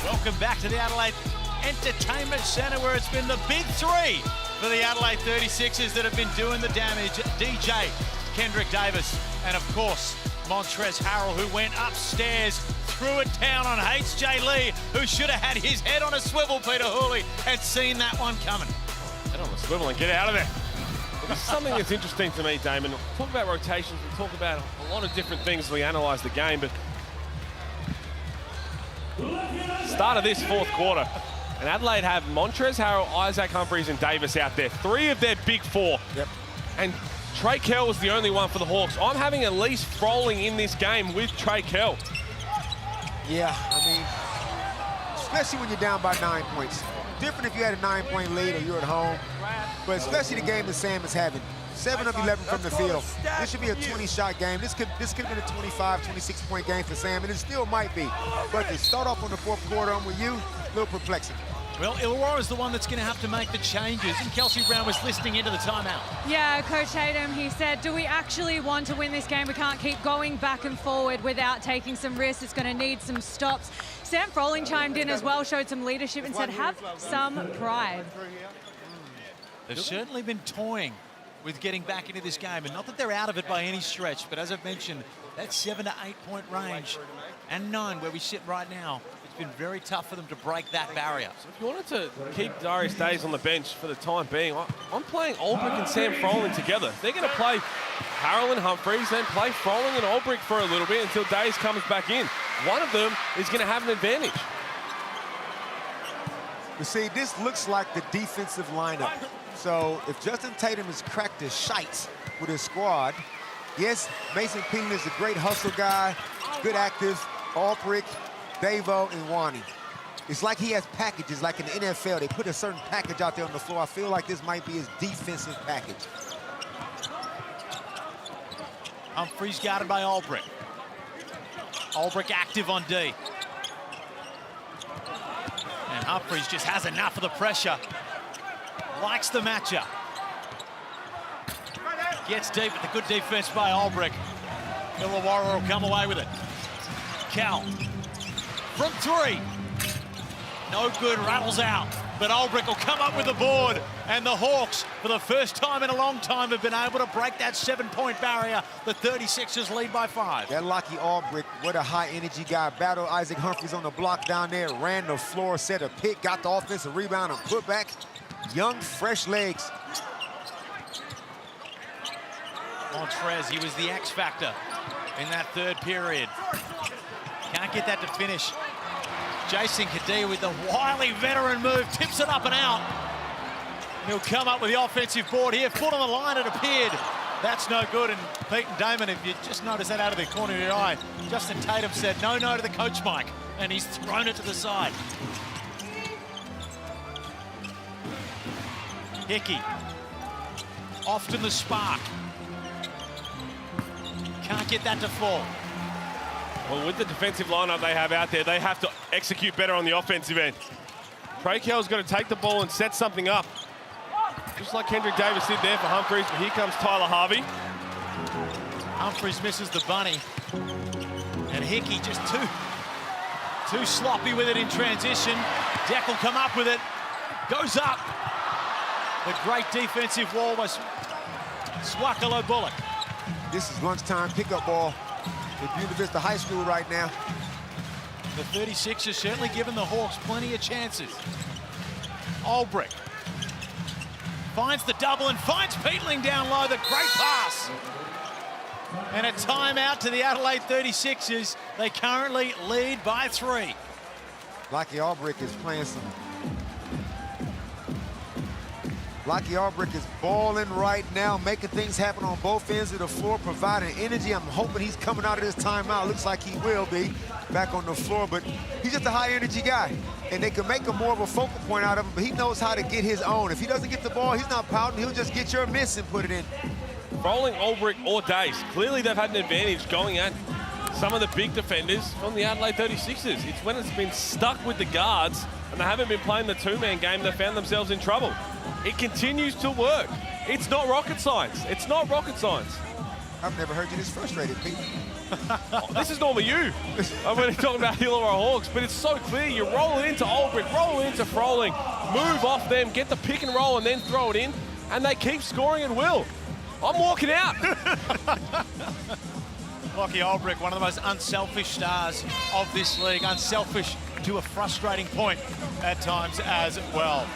Speaker 4: Welcome back to the Adelaide Entertainment Centre, where it's been the big three for the Adelaide 36ers that have been doing the damage. DJ, Kendrick Davis, and of course, Montrezl Harrell, who went upstairs, threw it down on HJ Lee, who should have had his head on a swivel, Peter Hooley, and seen that one coming.
Speaker 6: Head on a swivel and get out of there. Well, this is something that's interesting to me, Damon. We talk about rotations, we talk about a lot of different things as we analyse the game, but start of this fourth quarter, and Adelaide have Montrezl Harrell, Isaac Humphries, and Davis out there. 3 of their big 4.
Speaker 5: Yep.
Speaker 6: And Trey Kell was the only one for the Hawks. I'm having at least Froling in this game with Trey Kell.
Speaker 5: Yeah, I mean, especially when you're down by 9 points. Different if you had a 9-point lead or you're at home, but especially the game that Sam is having. 7 of 11 from the field. This should be a 20-shot game. This could have been a 25, 26-point game for Sam, and it still might be. But to start off on the fourth quarter, I'm with you, a little perplexing.
Speaker 4: Well, Illawarra is the one that's going to have to make the changes, and Kelsey Brown was listening into the timeout.
Speaker 7: Yeah, Coach Hayden, he said, do we actually want to win this game? We can't keep going back and forward without taking some risks. It's going to need some stops. Sam Froling chimed in as well, showed some leadership and said, have some pride.
Speaker 4: They've certainly been toying with getting back into this game, and not that they're out of it by any stretch, but as I've mentioned, that 7 to 8 point range and 9 where we sit right now, it's been very tough for them to break that barrier.
Speaker 6: So if you wanted to keep Darius Days on the bench for the time being, I'm playing Olbrich and Sam Froling together. They're going to play Harrell and Humphreys, then play Froling and Olbrich for a little bit until Days comes back in. One of them is going to have an advantage.
Speaker 5: You see, this looks like the defensive lineup. So if Justin Tatum has cracked his shites with his squad, yes, Mason Payton is a great hustle guy, good active, Albrick, Davo, and Wani. It's like he has packages, like in the NFL. They put a certain package out there on the floor. I feel like this might be his defensive package.
Speaker 4: Humphreys guarded by Albrick. Albrick active on D. And Humphreys just has enough of the pressure. Likes the matchup. Gets deep with the good defense by Albrick. Illawarra will come away with it. Cal from three. No good, rattles out. But Albrick will come up with the board. And the Hawks, for the first time in a long time, have been able to break that 7-point barrier. The 36ers lead by 5.
Speaker 5: That Lockie Albrick, what a high-energy guy. Battled Isaac Humphreys on the block down there, ran the floor, set a pick, got the offensive rebound and put back. Young, fresh legs.
Speaker 4: Montrez, he was the X factor in that third period. Can't get that to finish. Jason Kadir with the wily veteran move, tips it up and out. He'll come up with the offensive board here. Foot on the line, it appeared. That's no good. And Pete and Damon, if you just notice that out of the corner of your eye, Justin Tatum said no to the coach mic, and he's thrown it to the side. Hickey, often the spark. Can't get that to fall.
Speaker 6: Well, with the defensive lineup they have out there, they have to execute better on the offensive end. Trey Kell's got to take the ball and set something up. Just like Kendrick Davis did there for Humphreys, but here comes Tyler Harvey.
Speaker 4: Humphreys misses the bunny. And Hickey just too sloppy with it in transition. Deck will come up with it. Goes up. The great defensive wall was Swakalo Bullock.
Speaker 5: This is lunchtime pickup ball at Buena Vista High School right now.
Speaker 4: The 36ers certainly given the Hawks plenty of chances. Albrick finds the double and finds Peatling down low. The great pass. And a timeout to the Adelaide 36ers. They currently lead by 3.
Speaker 5: Lockie Albrick is playing some. Lockie Albrick is balling right now, making things happen on both ends of the floor, providing energy. I'm hoping he's coming out of this timeout. Looks like he will be back on the floor, but he's just a high-energy guy. And they can make him more of a focal point out of him, but he knows how to get his own. If he doesn't get the ball, he's not pouting. He'll just get your miss and put it in.
Speaker 6: Rolling Albrick or Dace, clearly they've had an advantage going at some of the big defenders from the Adelaide 36ers. It's when it's been stuck with the guards and they haven't been playing the two-man game, they found themselves in trouble. It continues to work. It's not rocket science. It's not rocket science.
Speaker 5: I've never heard you this frustrated, Pete.
Speaker 6: This is normally you. I'm really talking about Illawarra Hawks, but it's so clear. You roll it into Albrick, roll it into Froling, move off them, get the pick and roll, and then throw it in, and they keep scoring at will. I'm walking out.
Speaker 4: Lockie Albrick, one of the most unselfish stars of this league. Unselfish to a frustrating point at times as well.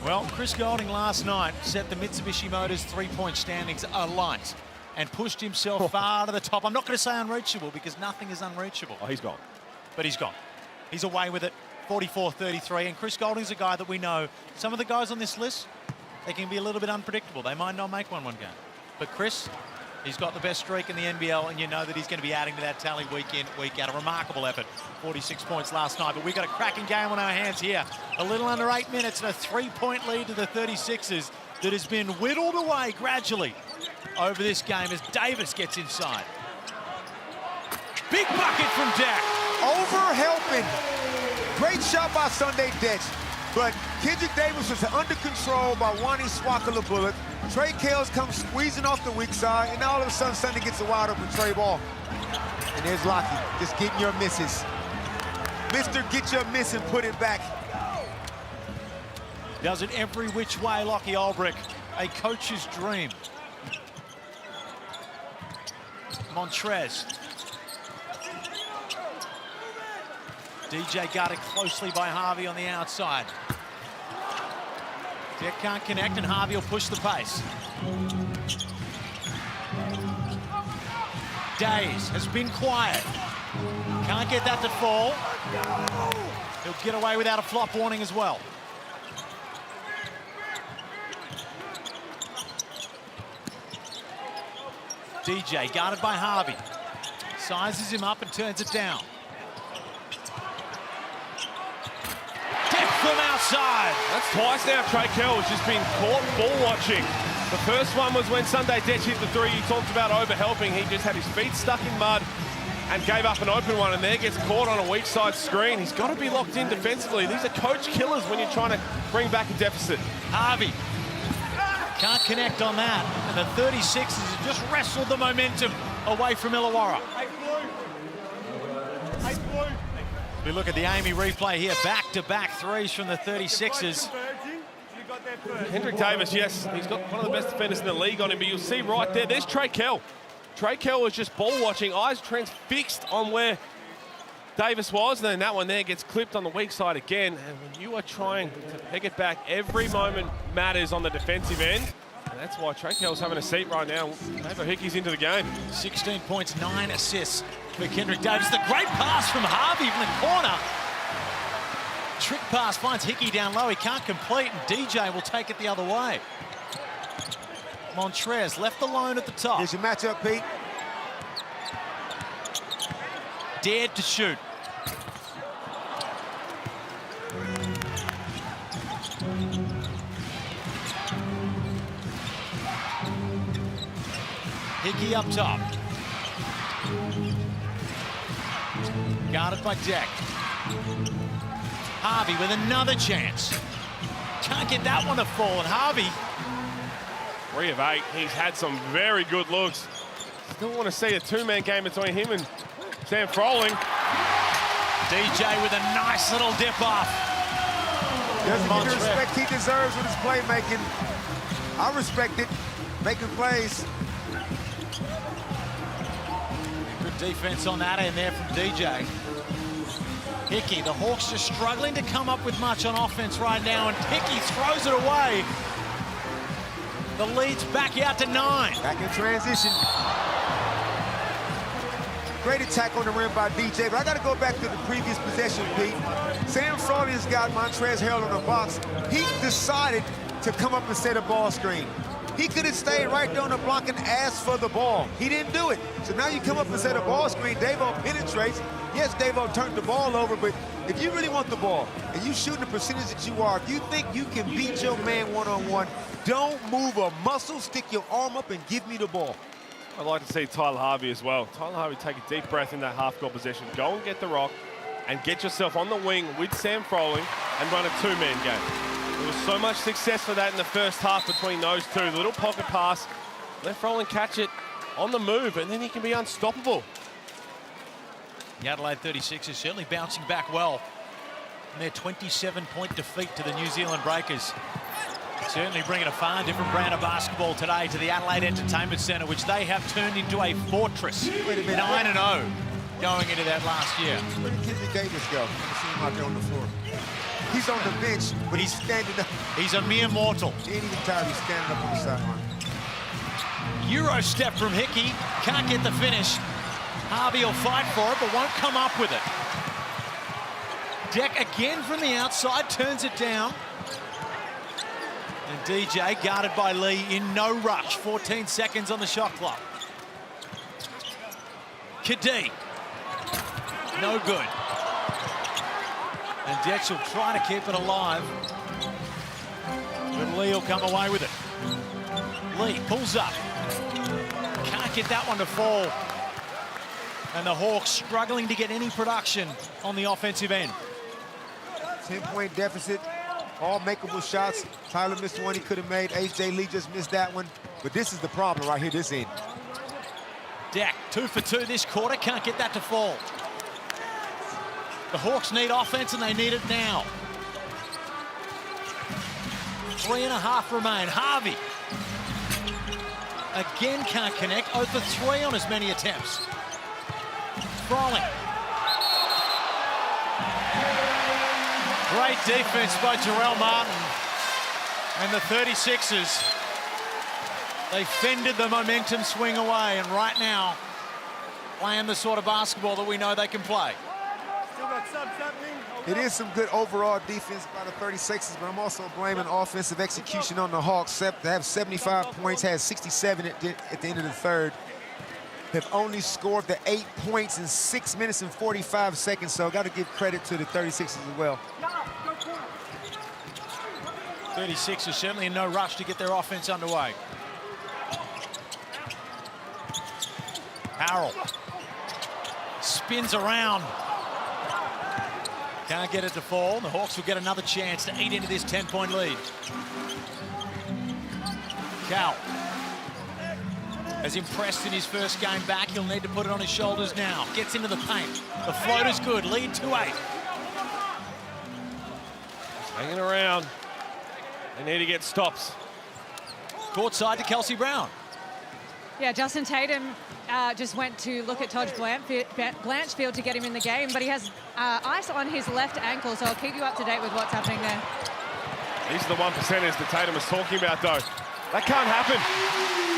Speaker 4: Well, Chris Golding last night set the Mitsubishi Motors three-point standings alight and pushed himself far to the top. I'm not going to say unreachable because nothing is unreachable.
Speaker 6: Oh, he's gone.
Speaker 4: But he's gone. He's away with it, 44-33. And Chris Golding's a guy that we know. Some of the guys on this list, they can be a little bit unpredictable. They might not make one game. But Chris, he's got the best streak in the NBL, and you know that he's going to be adding to that tally week in, week out. A remarkable effort. 46 points last night, but we've got a cracking game on our hands here. A little under 8 minutes and a 3-point lead to the 36ers that has been whittled away gradually over this game as Davis gets inside. Big bucket from Dak.
Speaker 5: Over helping. Great shot by Sunday Detch. But Kendrick Davis was under control by Wani Swakala Bullock. Trey Kells comes squeezing off the weak side, and all of a sudden Sunday gets a wide open Trey ball. And there's Lockie, just getting your misses. Mr. Get Your Miss and put it back.
Speaker 4: Does it every which way, Lockie Albrick. A coach's dream. Montrez. DJ guarded closely by Harvey on the outside. Deck can't connect, and Harvey will push the pace. Days has been quiet. Can't get that to fall. He'll get away without a flop warning as well. DJ guarded by Harvey. Sizes him up and turns it down. Deck from outside.
Speaker 6: That's twice now Trey Kell has just been caught ball watching. The first one was when Sunday Detch hit the three. He talked about over-helping. He just had his feet stuck in mud and gave up an open one, and there gets caught on a weak side screen. He's got to be locked in defensively. These are coach killers when you're trying to bring back a deficit.
Speaker 4: Harvey can't connect on that, and the 36ers have just wrestled the momentum away from Illawarra. We look at the Amy replay here, back-to-back threes from the 36ers.
Speaker 6: Hendrick Davis, yes, he's got one of the best defenders in the league on him, but you'll see right there, there's Trey Kell. Trey Kell was just ball watching, eyes transfixed on where Davis was, and then that one there gets clipped on the weak side again. And when you are trying to peg it back, every moment matters on the defensive end. And that's why Trey Kell's having a seat right now. Maybe Hickey's into the game.
Speaker 4: 16 points, 9 assists for Kendrick Davis. The great pass from Harvey from the corner. Trick pass finds Hickey down low. He can't complete, and DJ will take it the other way. Montrez left alone at the top.
Speaker 5: Here's your matchup, Pete.
Speaker 4: Dared to shoot. Hickey up top. Guarded by Deck. Harvey with another chance. Can't get that one to fall, and Harvey
Speaker 6: 3 of 8. He's had some very good looks. Still want to see a two-man game between him and Sam Froling.
Speaker 4: DJ with a nice little dip off.
Speaker 5: Doesn't get the respect he deserves with his playmaking. I respect it. Making plays.
Speaker 4: Good defense on that end there from DJ. Hickey, the Hawks just struggling to come up with much on offense right now, and Hickey throws it away. The lead's back out to 9.
Speaker 5: Back in transition. Great attack on the rim by DJ, but I got to go back to the previous possession, Pete. Sam Frolling's got Montrez held on the box. He decided to come up and set a ball screen. He could have stayed right there on the block and asked for the ball. He didn't do it. So now you come up and set a ball screen. Davo penetrates. Yes, Davo turned the ball over, but if you really want the ball and you shooting the percentage that you are, if you think you can beat your man one-on-one, don't move a muscle, stick your arm up and give me the ball.
Speaker 6: I'd like to see Tyler Harvey as well. Tyler Harvey take a deep breath in that half-court possession. Go and get the rock and get yourself on the wing with Sam Froling and run a two-man game. There was so much success for that in the first half between those two. The little pocket pass, let Froling catch it on the move, and then he can be unstoppable.
Speaker 4: The Adelaide 36ers certainly bouncing back well in their 27-point defeat to the New Zealand Breakers. Certainly bringing a far different brand of basketball today to the Adelaide Entertainment Centre, which they have turned into a fortress. 9-0 going into that last year.
Speaker 5: Where did Kendrick Davis go? I see him out there on the floor. He's on the bench, but he's standing up.
Speaker 4: He's a mere mortal.
Speaker 5: He ain't even tired, he's standing up on the sideline.
Speaker 4: Euro step from Hickey, can't get the finish. Harvey will fight for it, but won't come up with it. Deck again from the outside, turns it down. And DJ, guarded by Lee, in no rush. 14 seconds on the shot clock. Kadee, no good. And Dex will try to keep it alive. But Lee will come away with it. Lee pulls up. Can't get that one to fall. And the Hawks struggling to get any production on the offensive end.
Speaker 5: 10-point deficit, all makeable shots. Tyler missed one he could have made. H.J. Lee just missed that one. But this is the problem right here, this end.
Speaker 4: Deck, 2 for 2 this quarter, can't get that to fall. The Hawks need offense, and they need it now. 3.5 remain. Harvey again can't connect. 0 for 3 on as many attempts. Froling. Great defense by Jarrell Martin and the 36ers. They fended the momentum swing away, and right now, playing the sort of basketball that we know they can play.
Speaker 5: It is some good overall defense by the 36ers, but I'm also blaming offensive execution on the Hawks. They have 75 points, had 67 at the end of the third. Have only scored the 8 points in 6 minutes and 45 seconds, so got to give credit to the 36ers as well.
Speaker 4: 36ers certainly in no rush to get their offense underway. Harrell spins around. Can't get it to fall. The Hawks will get another chance to eat into this 10-point lead. Cal has impressed in his first game back. He'll need to put it on his shoulders now. Gets into the paint. The floater's good. Lead 2-8.
Speaker 6: Hanging around. They need to get stops.
Speaker 4: Courtside to Kelsey Brown.
Speaker 7: Yeah, Justin Tatum just went to look at Todd Blanchfield to get him in the game, but he has ice on his left ankle, so I'll keep you up to date with what's happening there.
Speaker 6: These are the 1%ers that Tatum was talking about, though. That can't happen.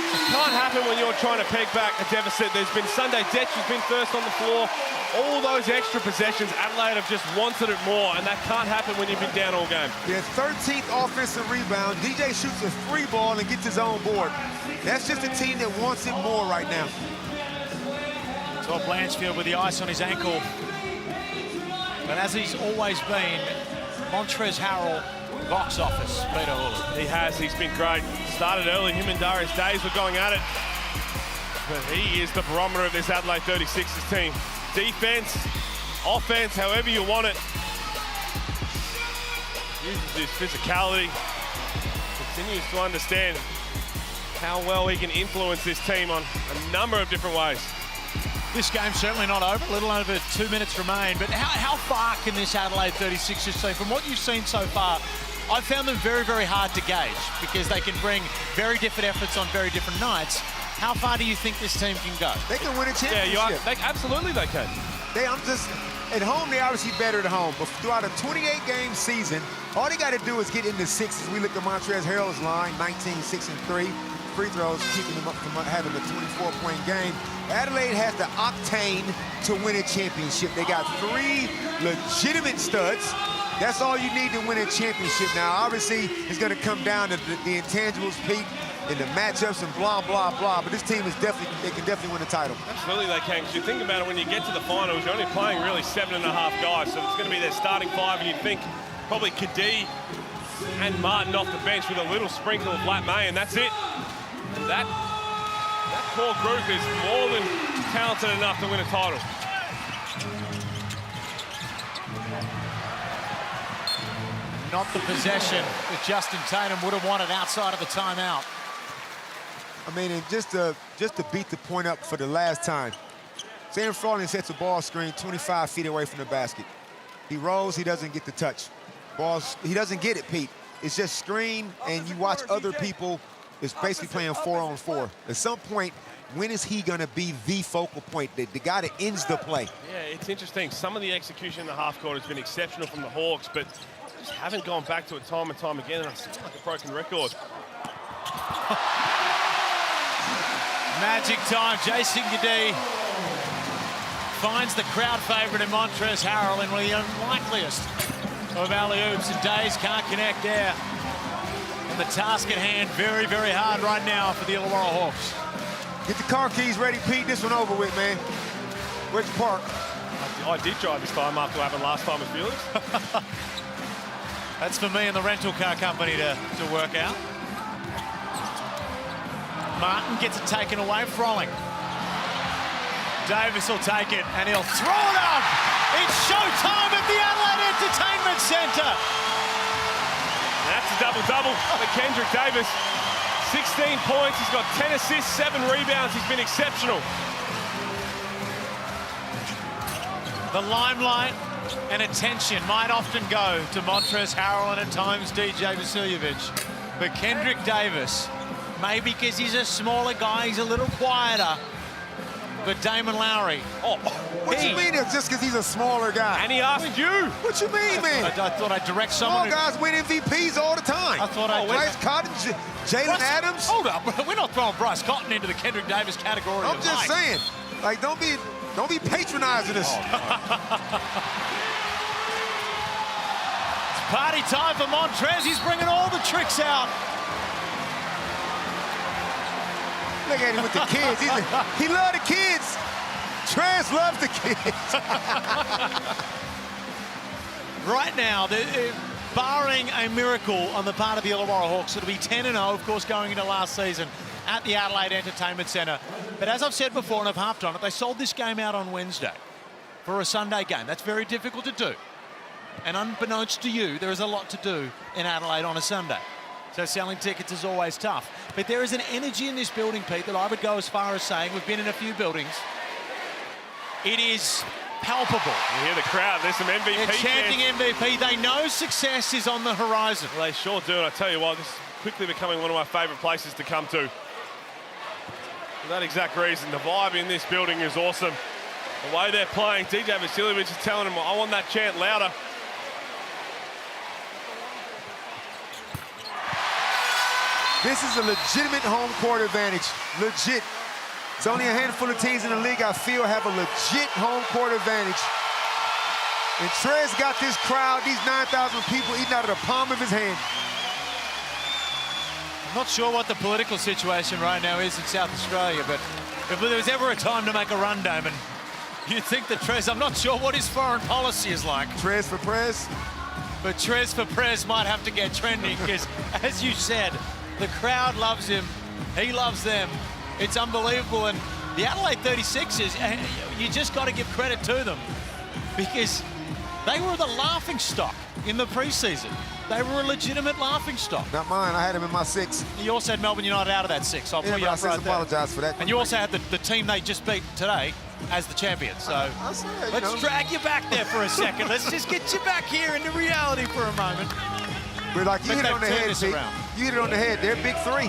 Speaker 6: It can't happen when you're trying to peg back a deficit. There's been Sunday Detch who's been first on the floor. All those extra possessions, Adelaide have just wanted it more, and that can't happen when you've been down all game.
Speaker 5: Yeah, 13th offensive rebound. DJ shoots a free ball and gets his own board. That's just a team that wants it more right now.
Speaker 4: Todd Blanchfield with the ice on his ankle. But as he's always been, Montrezl Harrell, box office, Peter Hurley.
Speaker 6: He has, he's been great. Started early, him and Darius Days were going at it. But he is the barometer of this Adelaide 36ers team. Defense, offense, however you want it. Uses his physicality. Continues to understand how well he can influence this team on a number of different ways.
Speaker 4: This game's certainly not over. A little over 2 minutes remain. But how far can this Adelaide 36ers team, from what you've seen so far, I've found them very, very hard to gauge because they can bring very different efforts on very different nights. How far do you think this team can go?
Speaker 5: They can win a championship.
Speaker 6: Yeah, absolutely they can.
Speaker 5: At home, they're obviously better at home. But throughout a 28-game season, all they got to do is get into sixes. We look at Montrezl Harrell's line, 19, 6, and 3. Free throws, keeping them up from having a 24-point game. Adelaide has the octane to win a championship. They got 3 legitimate studs. That's all you need to win a championship. Now, obviously, it's going to come down to the intangibles, Pete, and the matchups and blah, blah, blah. But this team is they can definitely win the title.
Speaker 6: Absolutely they can, because you think about it, when you get to the finals, you're only playing really 7.5 guys, so it's going to be their starting 5, and you'd think probably Kadee and Martin off the bench with a little sprinkle of Black May, and that's it. And that core group is more than talented enough to win a title.
Speaker 4: Not the possession that Justin Tatum would have wanted outside of the timeout.
Speaker 5: I mean, and just to beat the point up for the last time, Sam Frawley sets a ball screen 25 feet away from the basket. He rolls, he doesn't get the touch. He doesn't get it, Pete. It's just screen, and you watch other people. It's basically playing 4-on-4. At some point, when is he going to be the focal point, the guy that ends the play?
Speaker 6: Yeah, it's interesting. Some of the execution in the half court has been exceptional from the Hawks, but just haven't gone back to it time and time again, and I sound like a broken record.
Speaker 4: Magic time. Jason Kadee finds the crowd favourite in Montrezl Harrell in one of the unlikeliest of alley-oops, and Days can't connect there. And the task at hand very, very hard right now for the Illawarra Hawks.
Speaker 5: Get the car keys ready, Pete. This one over with, man. Where'd you park?
Speaker 6: I did drive this time after what happened last time with Felix.
Speaker 4: That's for me and the rental car company to work out. Martin gets it taken away. Froling. Davis will take it, and he'll throw it up. It's showtime at the Adelaide Entertainment Centre.
Speaker 6: That's a double-double for Kendrick Davis. 16 points, he's got 10 assists, 7 rebounds. He's been exceptional.
Speaker 4: The limelight and attention might often go to Montrezl Harrell and at times DJ Vasiljevic. But Kendrick Davis, maybe because he's a smaller guy, he's a little quieter, But Damon Lowry.
Speaker 5: Oh, what you mean it's just because he's a smaller guy?
Speaker 6: And he asked you.
Speaker 5: What you mean, man?
Speaker 4: I thought I'd direct someone.
Speaker 5: Small guys win MVPs all the time.
Speaker 4: I thought
Speaker 5: Bryce Cotton, Jalen Adams.
Speaker 4: Hold up, we're not throwing Bryce Cotton into the Kendrick Davis category.
Speaker 5: I'm just saying, like, don't be patronizing us.
Speaker 4: It's party time for Montrez. He's bringing all the tricks out.
Speaker 5: Look at him with the kids. He loves the kids. Trez loves the kids.
Speaker 4: Right now, barring a miracle on the part of the Illawarra Hawks, it'll be 10-0, of course, going into last season at the Adelaide Entertainment Centre. But as I've said before, and I've harped on it, they sold this game out on Wednesday for a Sunday game. That's very difficult to do. And unbeknownst to you, there is a lot to do in Adelaide on a Sunday. So selling tickets is always tough. But there is an energy in this building, Pete, that I would go as far as saying, we've been in a few buildings, it is palpable.
Speaker 6: You hear the crowd, there's some MVP.
Speaker 4: They're chanting MVP. They know success is on the horizon.
Speaker 6: Well, they sure do, and I tell you what, this is quickly becoming one of my favourite places to come to. For that exact reason, the vibe in this building is awesome. The way they're playing, DJ Vasiljevic is telling them, I want that chant louder.
Speaker 5: This is a legitimate home court advantage. Legit. It's only a handful of teams in the league I feel have a legit home court advantage. And Trez got this crowd, these 9,000 people eating out of the palm of his hand.
Speaker 4: I'm not sure what the political situation right now is in South Australia, but if there was ever a time to make a run, Damon, you'd think that Trez, I'm not sure what his foreign policy is like.
Speaker 5: Trez for Prez?
Speaker 4: But Trez for Prez might have to get trending because, as you said, the crowd loves him. He loves them. It's unbelievable. And the Adelaide 36ers, you just got to give credit to them because they were the laughing stock in the preseason. They were a legitimate laughing stock.
Speaker 5: Not mine. I had him in my 6.
Speaker 4: You also had Melbourne United out of that 6. I'll put you up right there.
Speaker 5: Apologize for that.
Speaker 4: And you also had the team they just beat today as the champions. So let's drag you back there for a second. Let's just get you back here into reality for a moment.
Speaker 5: We're like, you hit it on the head, Pete. You hit it on the head. They're big 3.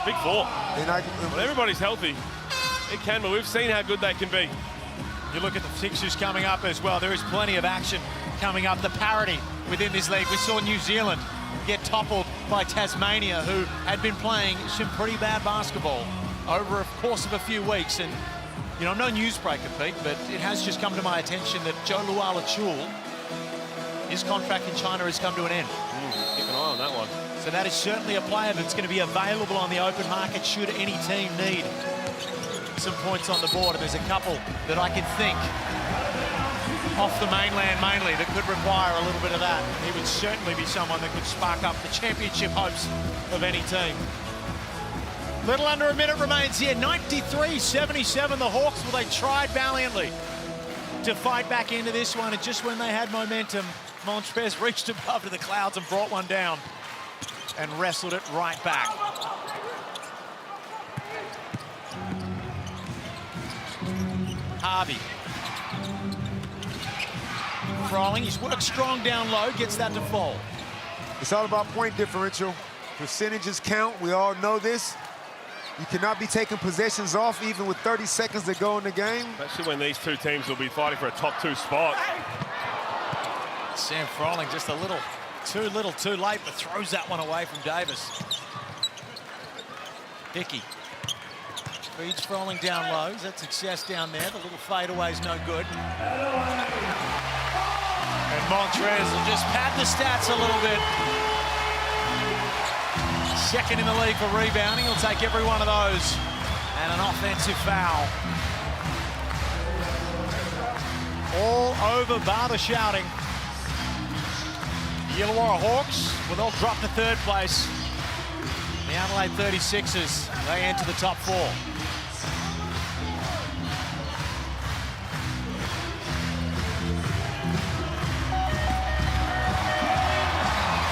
Speaker 6: Big 4. When everybody's healthy, it can, but we've seen how good they can be.
Speaker 4: You look at the fixtures coming up as well. There is plenty of action coming up. The parity within this league. We saw New Zealand get toppled by Tasmania, who had been playing some pretty bad basketball over a course of a few weeks. And, you know, I'm no newsbreaker, Pete, but it has just come to my attention that Joe Luala-Chul, his contract in China has come to an end.
Speaker 6: Keep an eye on that one.
Speaker 4: So that is certainly a player that's going to be available on the open market should any team need some points on the board. And there's a couple that I can think off the mainland mainly that could require a little bit of that. He would certainly be someone that could spark up the championship hopes of any team. Little under a minute remains here. 93-77 the Hawks. Well, they tried valiantly to fight back into this one, and just when they had momentum, Montrez reached above to the clouds and brought one down and wrestled it right back. Harvey. Froling, he's worked strong down low, gets that to fall.
Speaker 5: It's all about point differential. Percentages count, we all know this. You cannot be taking possessions off even with 30 seconds to go in the game.
Speaker 6: Especially when these two teams will be fighting for a top 2 spot.
Speaker 4: Sam Froling just a little too late, but throws that one away from Davis. Hickey feeds Froling down low. He's had success down there. The little fadeaway's no good. And Montrez will just pad the stats a little bit. Second in the league for rebounding. He'll take every one of those. And an offensive foul. All over bar the shouting. The Illawarra Hawks, well, they'll drop to 3rd place. The Adelaide 36ers, they enter the top 4.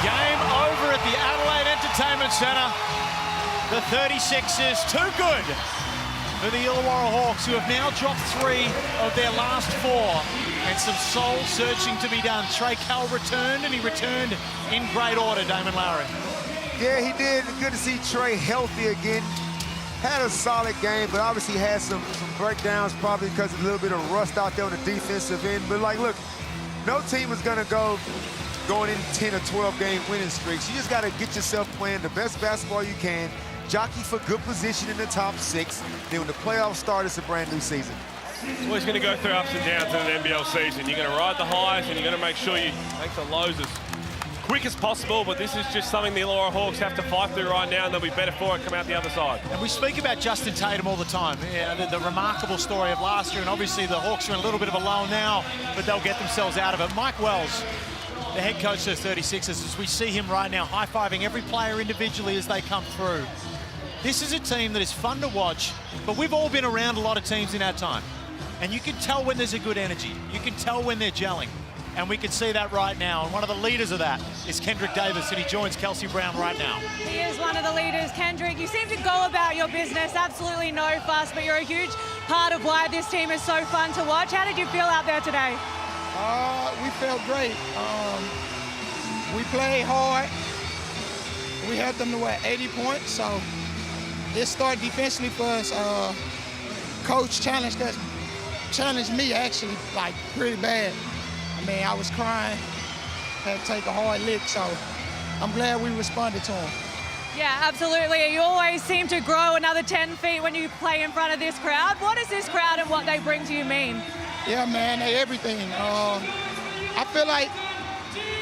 Speaker 4: Game over at the Adelaide Entertainment Centre. The 36ers, too good for the Illawarra Hawks, who have now dropped 3 of their last 4. And some soul searching to be done. Trey Kell returned, and he returned in great order, Damon Lowry.
Speaker 5: Yeah, he did. Good to see Trey healthy again. had a solid game, but obviously had some breakdowns, probably because of a little bit of rust out there on the defensive end. But, like, look, no team is going to going in 10 or 12 game winning streaks. You just got to get yourself playing the best basketball you can, jockey for good position in the top 6. Then when the playoffs start, it's a brand new season.
Speaker 6: It's always going to go through ups and downs in an NBL season. You're going to ride the highs and you're going to make sure you make the lows as quick as possible, but this is just something the Illawarra Hawks have to fight through right now, and they'll be better for it come out the other side.
Speaker 4: And we speak about Justin Tatum all the time, the remarkable story of last year, and obviously the Hawks are in a little bit of a lull now, but they'll get themselves out of it. Mike Wells, the head coach of the 36ers, as we see him right now high-fiving every player individually as they come through. This is a team that is fun to watch, but we've all been around a lot of teams in our time, and you can tell when there's a good energy. You can tell when they're gelling. And we can see that right now. And one of the leaders of that is Kendrick Davis, and he joins Kelsey Brown right now.
Speaker 7: He is one of the leaders. Kendrick, you seem to go about your business, absolutely no fuss, but you're a huge part of why this team is so fun to watch. How did you feel out there today?
Speaker 17: We felt great. We played hard. We held them to, 80 points? So it started defensively for us. Coach challenged me, actually, like, pretty bad. I mean, I was crying, had to take a hard lick, so I'm glad we responded to him.
Speaker 7: Yeah, absolutely. You always seem to grow another 10 feet when you play in front of this crowd. What does this crowd and what they bring to you mean?
Speaker 17: Yeah, man, they everything. I feel like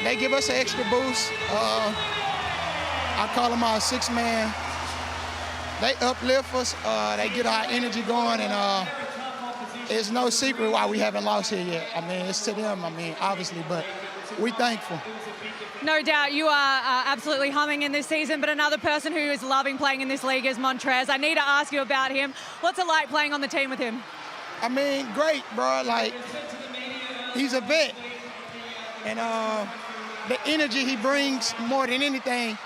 Speaker 17: they give us an extra boost. I call them our 6-man. They uplift us. They get our energy going, and it's no secret why we haven't lost here yet. I mean, it's to them, obviously, but we thankful.
Speaker 7: No doubt you are absolutely humming in this season, but another person who is loving playing in this league is Montrez. I need to ask you about him. What's it like playing on the team with him?
Speaker 17: I mean, great, bro. Like, he's a vet. And the energy he brings more than anything,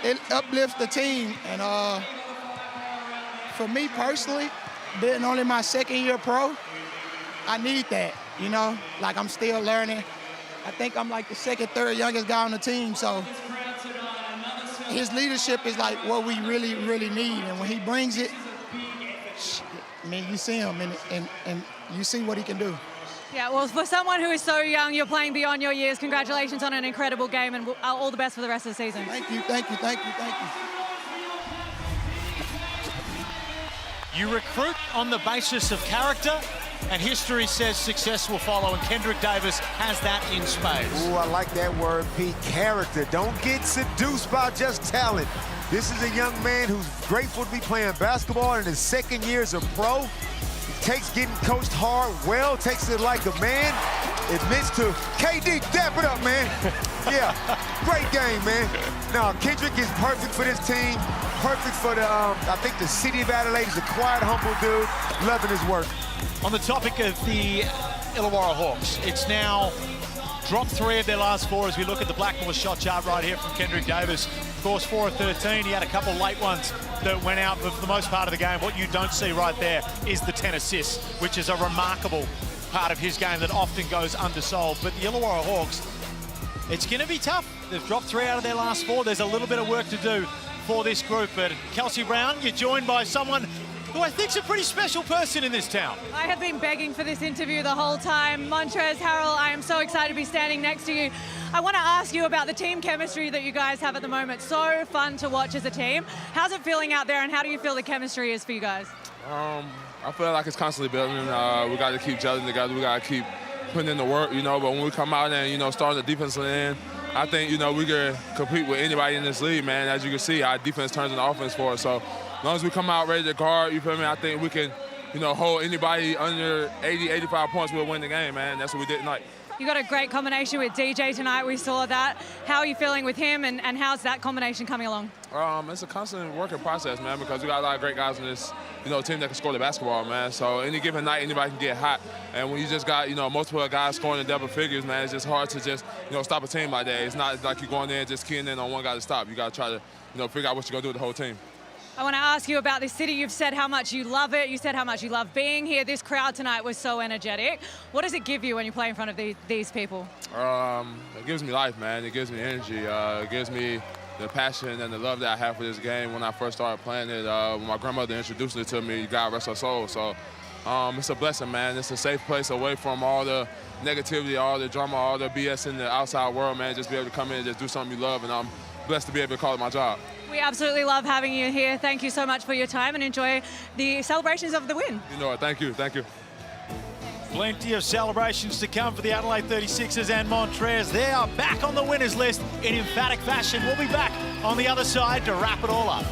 Speaker 17: it uplifts the team. And for me personally, being only my 2nd year pro, I need that, you know? Like, I'm still learning. I think I'm like the 2nd, 3rd youngest guy on the team, so his leadership is like what we really, really need. And when he brings it, I mean, you see him and you see what he can do.
Speaker 7: Yeah, well, for someone who is so young, you're playing beyond your years. Congratulations on an incredible game, and all the best for the rest of the season.
Speaker 17: Thank you, thank you, thank you, thank you.
Speaker 4: You recruit on the basis of character, and history says success will follow, and Kendrick Davis has that in spades.
Speaker 5: Ooh, I like that word, Pete. Character. Don't get seduced by just talent. This is a young man who's grateful to be playing basketball in his 2nd year as a pro. He takes getting coached hard well, takes it like a man, admits to, KD, dap it up, man. Yeah, great game, man. Now, Kendrick is perfect for this team, perfect for the, I think the city of Adelaide. He's a quiet, humble dude, loving his work.
Speaker 4: On the topic of the Illawarra Hawks, it's now dropped 3 of their last 4 as we look at the Blackmore shot chart right here from Kendrick Davis. Of course, 4 of 13. He had a couple late ones that went out, but for the most part of the game, what you don't see right there is the 10 assists, which is a remarkable part of his game that often goes undersold. But the Illawarra Hawks, it's going to be tough. They've dropped 3 out of their last 4. There's a little bit of work to do for this group. But Kelsey Brown, you're joined by someone who I think's a pretty special person in this town.
Speaker 7: I have been begging for this interview the whole time. Montrez Harrell, I am so excited to be standing next to you. I want to ask you about the team chemistry that you guys have at the moment. So fun to watch as a team. How's it feeling out there, and how do you feel the chemistry is for you guys?
Speaker 18: I feel like it's constantly building. We got to keep gelling together. We got to keep putting in the work, you know. But when we come out and, starting the defensive end, I think, we can compete with anybody in this league, man. As you can see, our defense turns into offense for us. So as long as we come out ready to guard, you feel me, I think we can, hold anybody under 80, 85 points, we'll win the game, man. That's what we did tonight.
Speaker 7: You got a great combination with DJ tonight. We saw that. How are you feeling with him, and how's that combination coming along?
Speaker 18: It's a constant working process, man, because we got a lot of great guys in this, team that can score the basketball, man. So any given night, anybody can get hot. And when you just got, multiple guys scoring in double figures, man, it's just hard to just, stop a team like that. It's not like you're going there and just keying in on one guy to stop. You got to try to, figure out what you're going to do with the whole team.
Speaker 7: I want to ask you about this city. You've said how much you love it. You said how much you love being here. This crowd tonight was so energetic. What does it give you when you play in front of these people?
Speaker 18: It gives me life, man. It gives me energy. It gives me the passion and the love that I have for this game when I first started playing it. When my grandmother introduced it to me, God rest her soul. So it's a blessing, man. It's a safe place away from all the negativity, all the drama, all the BS in the outside world, man. Just be able to come in and just do something you love, and I'm blessed to be able to call it my job.
Speaker 7: We absolutely love having you here. Thank you so much for your time and enjoy the celebrations of the win.
Speaker 18: You know it. Thank you. Thank you.
Speaker 4: Plenty of celebrations to come for the Adelaide 36ers and Montrez. They are back on the winners list in emphatic fashion. We'll be back on the other side to wrap it all up.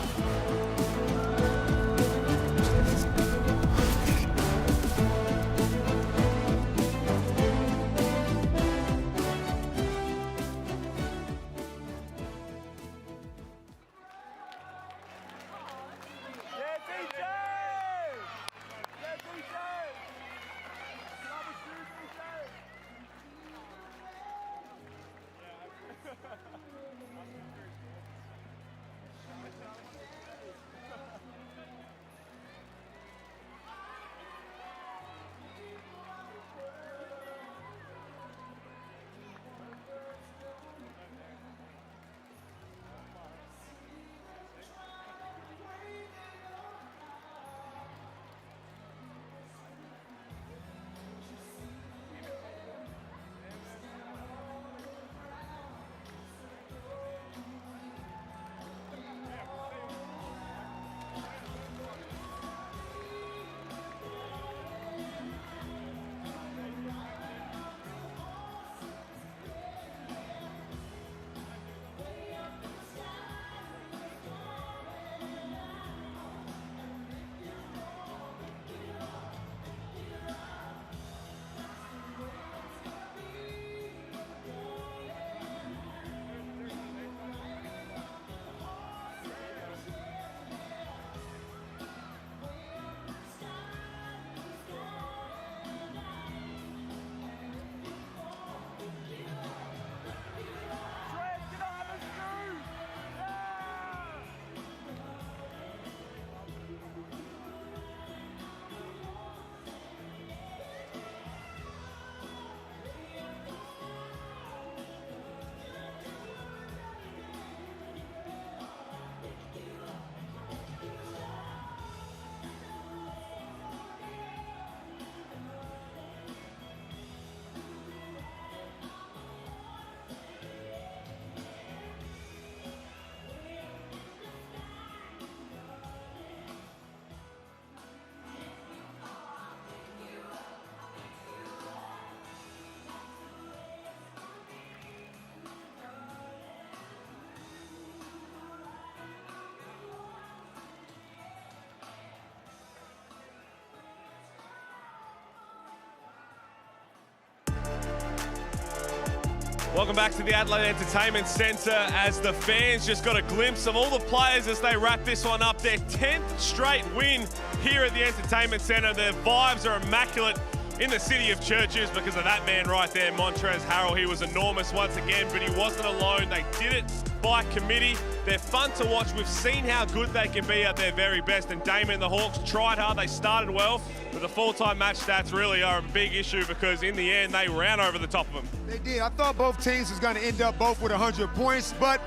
Speaker 6: Welcome back to the Adelaide Entertainment Centre as the fans just got a glimpse of all the players as they wrap this one up. Their 10th straight win here at the Entertainment Centre. Their vibes are immaculate in the city of churches because of that man right there, Montrez Harrell. He was enormous once again, but he wasn't alone. They did it by committee. They're fun to watch. We've seen how good they can be at their very best, and Damon and the Hawks tried hard. They started well, but the full-time match stats really are a big issue because in the end, they ran over the top of them.
Speaker 5: They did. I thought both teams was going to end up both with 100 points, but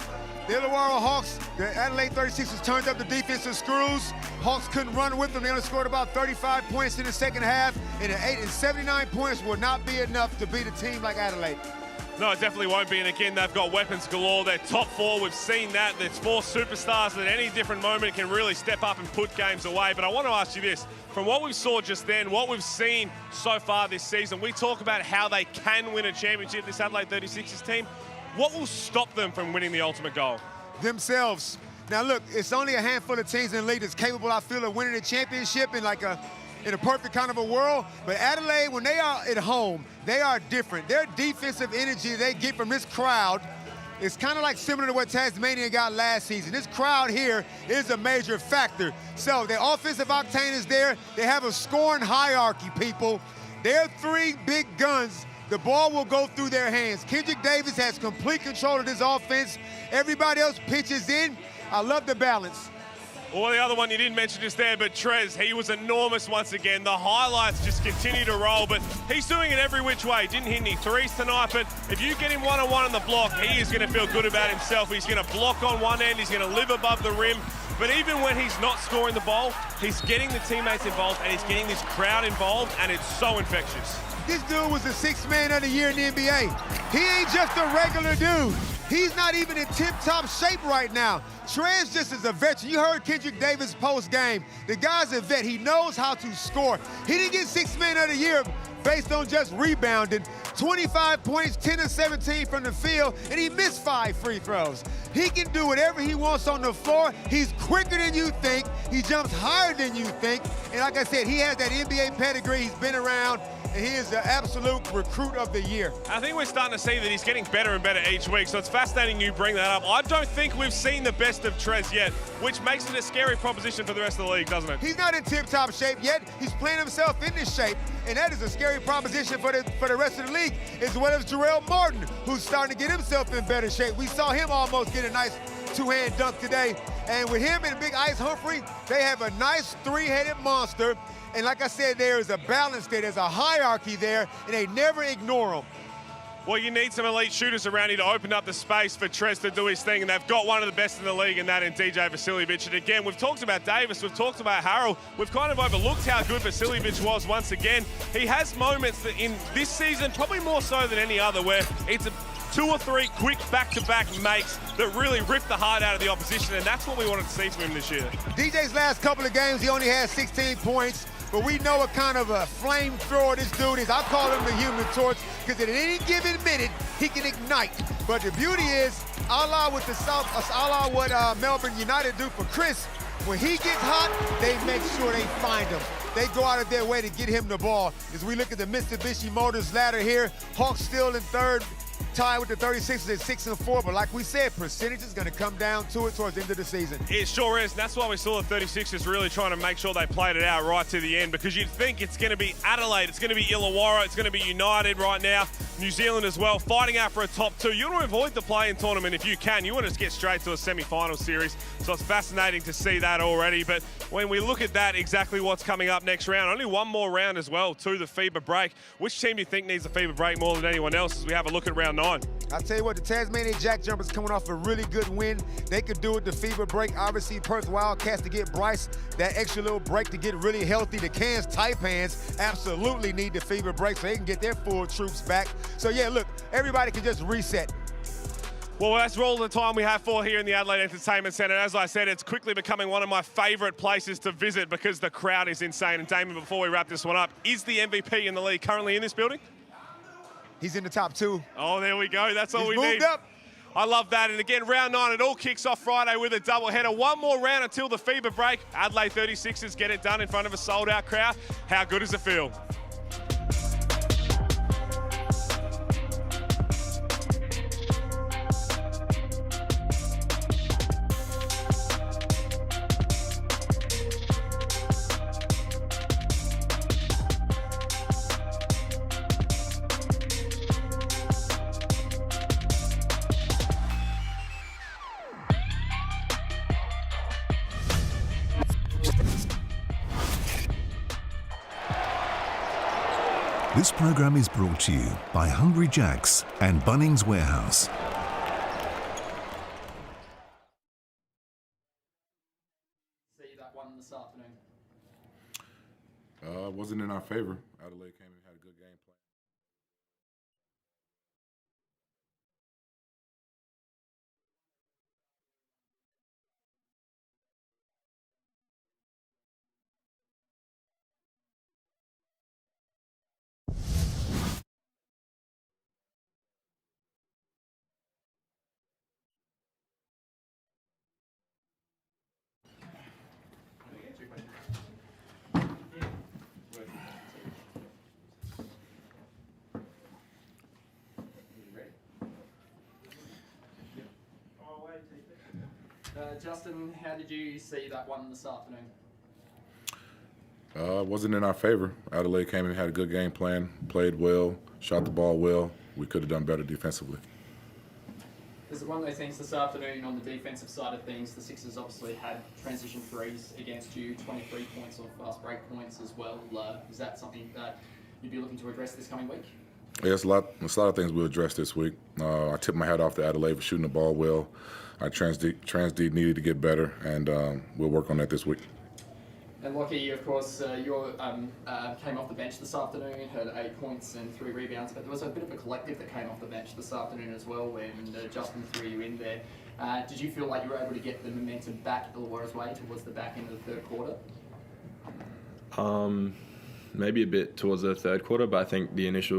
Speaker 5: the Illawarra Hawks, the Adelaide 36ers turned up the defensive screws. Hawks couldn't run with them. They only scored about 35 points in the second half, and 79 points will not be enough to beat a team like Adelaide.
Speaker 6: No, it definitely won't be. And again, they've got weapons galore. They're top four. We've seen that. There's four superstars that at any different moment can really step up and put games away. But I want to ask you this. From what we saw just then, what we've seen so far this season, we talk about how they can win a championship, this Adelaide 36ers team. What will stop them from winning the ultimate goal?
Speaker 5: Themselves. Now, look, it's only a handful of teams in the league that's capable, I feel, of winning a championship in a perfect kind of a world. But Adelaide, when they are at home, they are different. Their defensive energy they get from this crowd is kind of like similar to what Tasmania got last season. This crowd here is a major factor. So their offensive octane is there. They have a scoring hierarchy, people. Their three big guns, the ball will go through their hands. Kendrick Davis has complete control of this offense. Everybody else pitches in. I love the balance.
Speaker 6: Well, the other one you didn't mention just there, but Trez, he was enormous once again. The highlights just continue to roll, but he's doing it every which way. Didn't hit any threes tonight, but if you get him one-on-one on the block, he is going to feel good about himself. He's going to block on one end, he's going to live above the rim. But even when he's not scoring the ball, he's getting the teammates involved and he's getting this crowd involved, and it's so infectious.
Speaker 5: This dude was the sixth man of the year in the NBA. He ain't just a regular dude. He's not even in tip-top shape right now. Trez just is a veteran. You heard Kendrick Davis post-game. The guy's a vet. He knows how to score. He didn't get sixth man of the year based on just rebounding. 25 points, 10 of 17 from the field, and he missed 5 free throws. He can do whatever he wants on the floor. He's quicker than you think. He jumps higher than you think. And like I said, he has that NBA pedigree. He's been around, and he is the absolute recruit of the year.
Speaker 6: I think we're starting to see that he's getting better and better each week, so it's fascinating you bring that up. I don't think we've seen the best of Trez yet, which makes it a scary proposition for the rest of the league, doesn't it?
Speaker 5: He's not in tip-top shape yet. He's playing himself in this shape, and that is a scary proposition for the rest of the league, as well as Jarrell Martin, who's starting to get himself in better shape. We saw him almost get a nice two-hand dunk today, and with him and Big Ice Humphrey, they have a nice three-headed monster. And like I said, there is a balance there. There's a hierarchy there, and they never ignore them.
Speaker 6: Well, you need some elite shooters around you to open up the space for Trez to do his thing, and they've got one of the best in the league in that in DJ Vasiljevic. And again, we've talked about Davis, we've talked about Harrell, we've kind of overlooked how good Vasiljevic was once again. He has moments that in this season, probably more so than any other, where it's a 2 or 3 quick back-to-back makes that really rip the heart out of the opposition, and that's what we wanted to see from him this year.
Speaker 5: DJ's last couple of games, he only had 16 points. But we know what kind of a flamethrower this dude is. I call him the Human Torch, because at any given minute, he can ignite. But the beauty is, a la what Melbourne United do for Chris, when he gets hot, they make sure they find him. They go out of their way to get him the ball. As we look at the Mitsubishi Motors ladder here, Hawks still in third, tied with the 36ers at 6-4, but like we said, percentage is going to come down to it towards the end of the season.
Speaker 6: It sure is, and that's why we saw the 36ers really trying to make sure they played it out right to the end, because you'd think it's going to be Adelaide, it's going to be Illawarra, it's going to be United right now, New Zealand as well, fighting out for a top 2. You want to avoid the play-in tournament if you can. You want to just get straight to a semi-final series, so it's fascinating to see that already. But when we look at that, exactly what's coming up next round, only one more round as well to the FIBA break. Which team do you think needs the FIBA break more than anyone else as we have a look at round 9?
Speaker 5: I'll tell you what, the Tasmanian Jack Jumpers coming off a really good win. They could do it the FIBA break. Obviously, Perth Wildcats to get Bryce that extra little break to get really healthy. The Cairns Taipans absolutely need the FIBA break so they can get their full troops back. So yeah, look, everybody can just reset.
Speaker 6: Well, that's all the time we have for here in the Adelaide Entertainment Centre. As I said, it's quickly becoming one of my favourite places to visit because the crowd is insane. And Damon, before we wrap this one up, is the MVP in the league currently in this building?
Speaker 5: He's in the top 2.
Speaker 6: Oh, there we go. That's all we
Speaker 5: need.
Speaker 6: Moved up. I love that. And again, round 9, it all kicks off Friday with a doubleheader. One more round until the FIBA break. Adelaide 36ers get it done in front of a sold-out crowd. How good does it feel?
Speaker 19: This program is brought to you by Hungry Jack's and Bunnings Warehouse.
Speaker 20: See that one this afternoon.
Speaker 2: Wasn't in our favor. Adelaide came and had a good game plan.
Speaker 20: Justin, how did you see that one this afternoon?
Speaker 2: Wasn't in our favor. Adelaide came and had a good game plan, played well, shot the ball well. We could have done better defensively.
Speaker 20: Is it one of those things this afternoon on the defensive side of things? The Sixers obviously had transition threes against you, 23 points on fast break points as well. Is that something that you'd be looking to address this coming week?
Speaker 2: Yeah, it's a lot of things we'll address this week. I tip my hat off to Adelaide for shooting the ball well. Our trans D needed to get better, and we'll work on that this week.
Speaker 20: And Lockie, of course, you came off the bench this afternoon, had 8 points and 3 rebounds, but there was a bit of a collective that came off the bench this afternoon as well when Justin threw you in there. Did you feel like you were able to get the momentum back Illawarra's way towards the back end of the third quarter?
Speaker 21: Maybe a bit towards the third quarter, but I think the initial